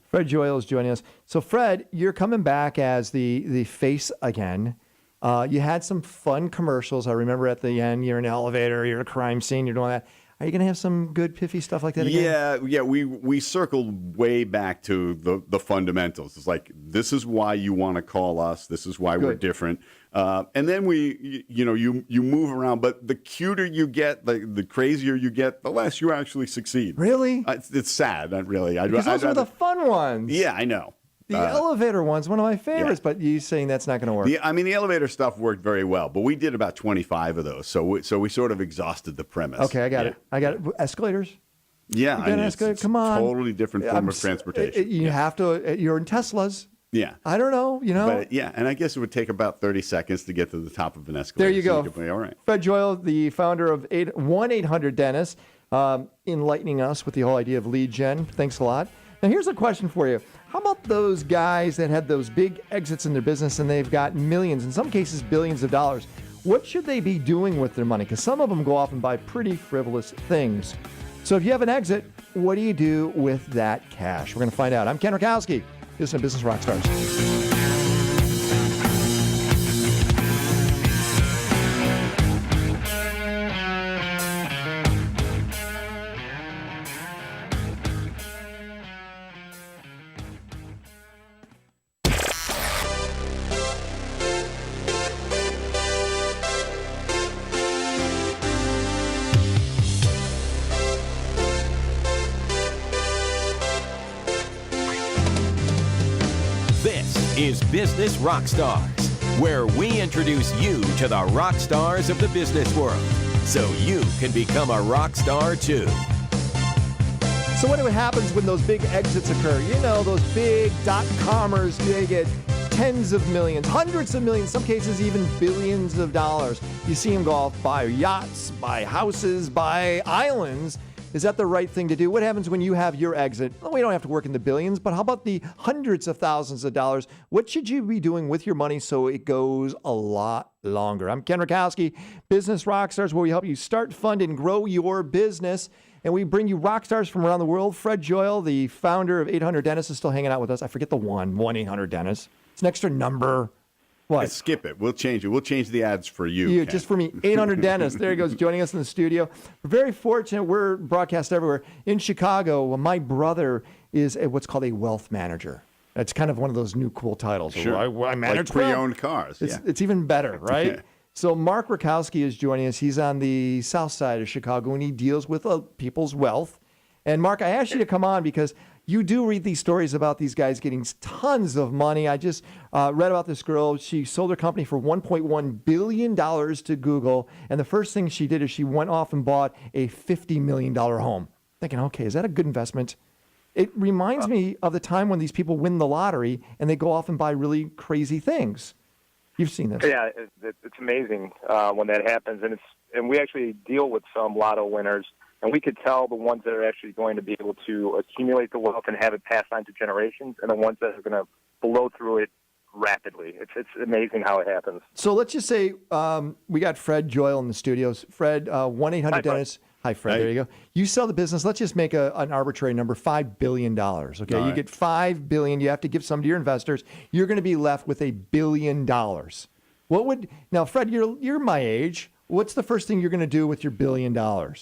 Fred Joyal is joining us. So, Fred, you're coming back as the face again. You had some fun commercials. I remember at the end, you're in an elevator, you're at a crime scene, you're doing that. Are you going to have some good piffy stuff like that again? Yeah. We circled way back to the fundamentals. It's like, this is why you want to call us. This is why we're different. And then you move around. But the cuter you get, the crazier you get, the less you actually succeed. Really? It's sad, not really. Because those are the fun ones. Yeah, I know. The elevator one's one of my favorites, but you saying that's not going to work. The elevator stuff worked very well, but we did about 25 of those, so we sort of exhausted the premise. Okay, I got it. Escalators? Yeah, You got an escalator? Come on. Totally different form of transportation. You have to, you're in Teslas. Yeah. I don't know, But yeah, and I guess it would take about 30 seconds to get to the top of an escalator. There you so go. could be all right. Fred Joyal, the founder of 1-800-Dentist, enlightening us with the whole idea of lead gen. Thanks a lot. Now, here's a question for you. How about those guys that had those big exits in their business and they've got millions, in some cases billions of dollars? What should they be doing with their money? Because some of them go off and buy pretty frivolous things. So if you have an exit, what do you do with that cash? We're going to find out. I'm Ken Rakowski. This is Business Rockstars. This is Business Rockstars, where we introduce you to the rock stars of the business world, so you can become a rock star too. So what happens when those big exits occur? Those big dot-commers, they get tens of millions, hundreds of millions, some cases even billions of dollars. You see them go off, buy yachts, buy houses, buy islands, Is that the right thing to do? What happens when you have your exit? Well, we don't have to work in the billions, but how about the hundreds of thousands of dollars? What should you be doing with your money so it goes a lot longer? I'm Ken Rakowski, Business Rockstars, where we help you start, fund, and grow your business. And we bring you rock stars from around the world. Fred Joyal, the founder of 800 Dentists, is still hanging out with us. I forget the 1-800-Dentist. It's an extra number. What? Skip it. We'll change it. We'll change the ads for you. Just for me. 800 Dentists. There he goes, joining us in the studio. We're very fortunate. We're broadcast everywhere. In Chicago, my brother is what's called a wealth manager. It's kind of one of those new cool titles. Sure. I manage like pre-owned cars. It's even better, right? Yeah. So Mark Rakowski is joining us. He's on the south side of Chicago, and he deals with people's wealth. And Mark, I asked you to come on because you do read these stories about these guys getting tons of money. I just read about this girl. She sold her company for $1.1 billion to Google. And the first thing she did is she went off and bought a $50 million home. Thinking, okay, is that a good investment? It reminds me of the time when these people win the lottery and they go off and buy really crazy things. You've seen this. Yeah, it's amazing when that happens. And we actually deal with some lotto winners. And we could tell the ones that are actually going to be able to accumulate the wealth and have it passed on to generations, and the ones that are going to blow through it rapidly. It's amazing how it happens. So let's just say we got Fred Joyal in the studios. Fred, 1-800-Dentist. Hi, Fred. There you go. You sell the business. Let's just make an arbitrary number, $5 billion. Okay, you get $5 billion. You have to give some to your investors. You're going to be left with $1 billion. Now, Fred? You're my age. What's the first thing you're going to do with your $1 billion?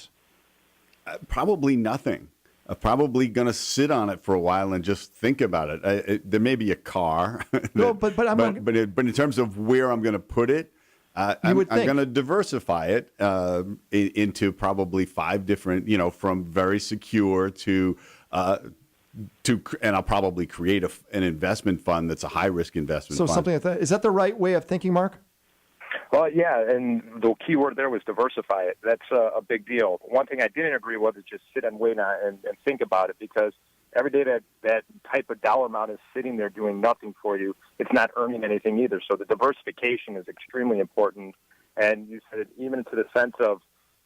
Probably nothing. I'm probably going to sit on it for a while and just think about it. There may be a car. No, but in terms of where I'm going to put it, I'm going to diversify it into probably 5 different, from very secure to, and I'll probably create an investment fund that's a high risk investment fund. So something like that. Is that the right way of thinking, Mark? Well, yeah, and the key word there was diversify it. That's a big deal. One thing I didn't agree with is just sit and wait and think about it, because every day that type of dollar amount is sitting there doing nothing for you, it's not earning anything either. So the diversification is extremely important. And you said even to the sense of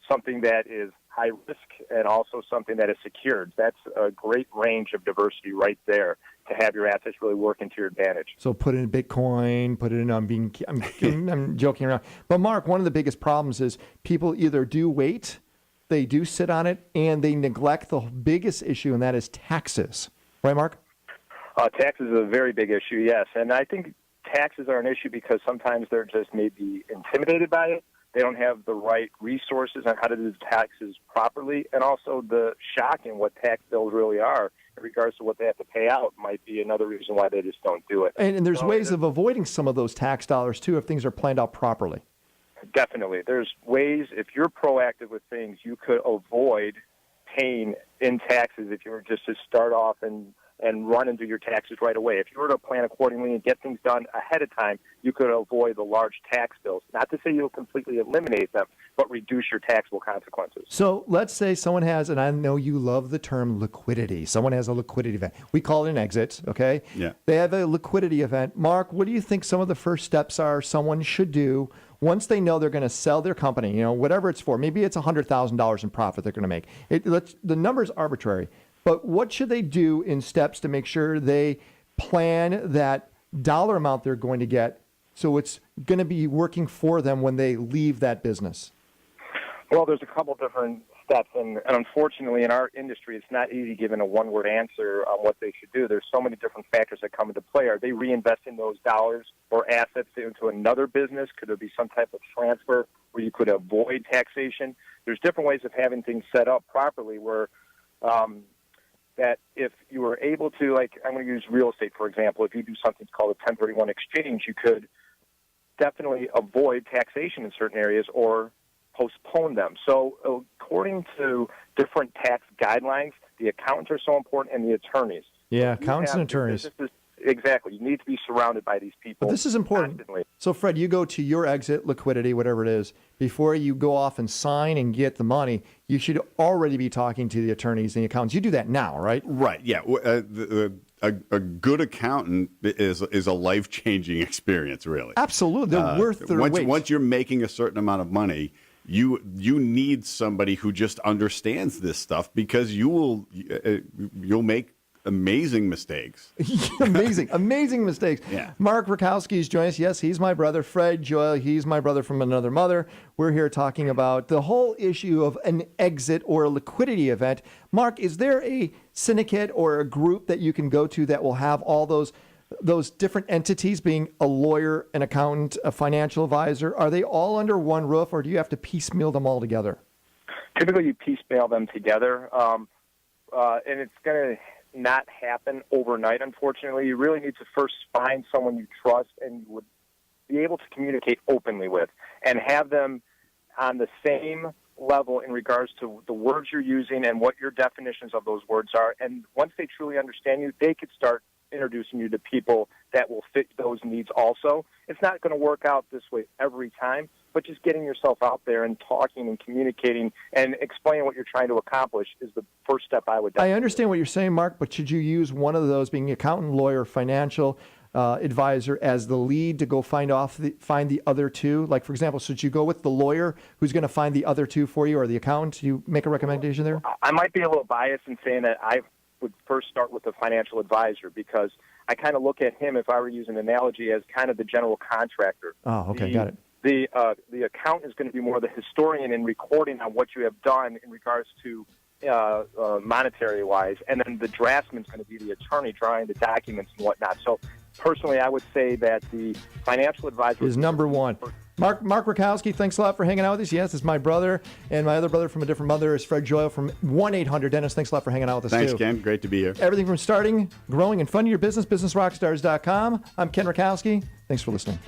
something that is high risk and also something that is secured. That's a great range of diversity right there to have your assets really work into your advantage. So put it in Bitcoin, put it in, I'm joking around. But Mark, one of the biggest problems is people either do wait, they do sit on it, and they neglect the biggest issue, and that is taxes. Right, Mark? Taxes is a very big issue, yes. And I think taxes are an issue because sometimes they're just maybe intimidated by it. They don't have the right resources on how to do taxes properly, and also the shock in what tax bills really are in regards to what they have to pay out might be another reason why they just don't do it. And there's ways of avoiding some of those tax dollars, too, if things are planned out properly. Definitely. There's ways, if you're proactive with things, you could avoid paying in taxes if you were just to start off and run and do your taxes right away. If you were to plan accordingly and get things done ahead of time, you could avoid the large tax bills. Not to say you'll completely eliminate them, but reduce your taxable consequences. So let's say someone has, and I know you love the term liquidity. Someone has a liquidity event. We call it an exit, okay? Yeah. They have a liquidity event. Mark, what do you think some of the first steps are someone should do once they know they're going to sell their company, whatever it's for? Maybe it's $100,000 in profit they're going to make. The number's arbitrary. But what should they do in steps to make sure they plan that dollar amount they're going to get so it's going to be working for them when they leave that business? Well, there's a couple different steps, and unfortunately in our industry it's not easy giving a one-word answer on what they should do. There's so many different factors that come into play. Are they reinvesting those dollars or assets into another business? Could there be some type of transfer where you could avoid taxation? There's different ways of having things set up properly where that if you were able to, like, I'm going to use real estate, for example. If you do something called a 1031 exchange, you could definitely avoid taxation in certain areas or postpone them. So according to different tax guidelines, the accountants are so important and the attorneys. Yeah, accountants and attorneys. Exactly. You need to be surrounded by these people. But this is important. Constantly. So, Fred, you go to your exit, liquidity, whatever it is, before you go off and sign and get the money, you should already be talking to the attorneys and the accountants. You do that now, right? Right, yeah. A good accountant is a life-changing experience, really. Absolutely. They're worth their weight. Once you're making a certain amount of money, you need somebody who just understands this stuff, because you'll make amazing mistakes. amazing mistakes. Yeah. Mark Rakowski is joining us. Yes, he's my brother. Fred Joyal, he's my brother from another mother. We're here talking about the whole issue of an exit or a liquidity event. Mark, is there a syndicate or a group that you can go to that will have all those different entities, being a lawyer, an accountant, a financial advisor? Are they all under one roof, or do you have to piecemeal them all together? Typically, you piecemeal them together, and it's going to not happen overnight, unfortunately. You really need to first find someone you trust and you would be able to communicate openly with, and have them on the same level in regards to the words you're using and what your definitions of those words are. And once they truly understand you, they could start introducing you to people that will fit those needs also. It's not going to work out this way every time, but just getting yourself out there and talking and communicating and explaining what you're trying to accomplish is the first step I would definitely. I understand what you're saying, Mark, but should you use one of those, being accountant, lawyer, financial advisor, as the lead to go find the other two? Like, for example, should you go with the lawyer who's going to find the other two for you, or the accountant? You make a recommendation there? I might be a little biased in saying that I would first start with the financial advisor, because I kind of look at him, if I were using an analogy, as kind of the general contractor. Oh, okay, got it. The accountant is going to be more the historian in recording on what you have done in regards to monetary wise, and then the draftsman is going to be the attorney drawing the documents and whatnot. So personally, I would say that the financial advisor is number one. Mark Rakowski, thanks a lot for hanging out with us. Yes, it's my brother, and my other brother from a different mother is Fred Joyal from 1-800-DENTIST. Thanks a lot for hanging out with us, Thanks, too. Ken. Great to be here. Everything from starting, growing, and funding your business, businessrockstars.com. I'm Ken Rakowski. Thanks for listening.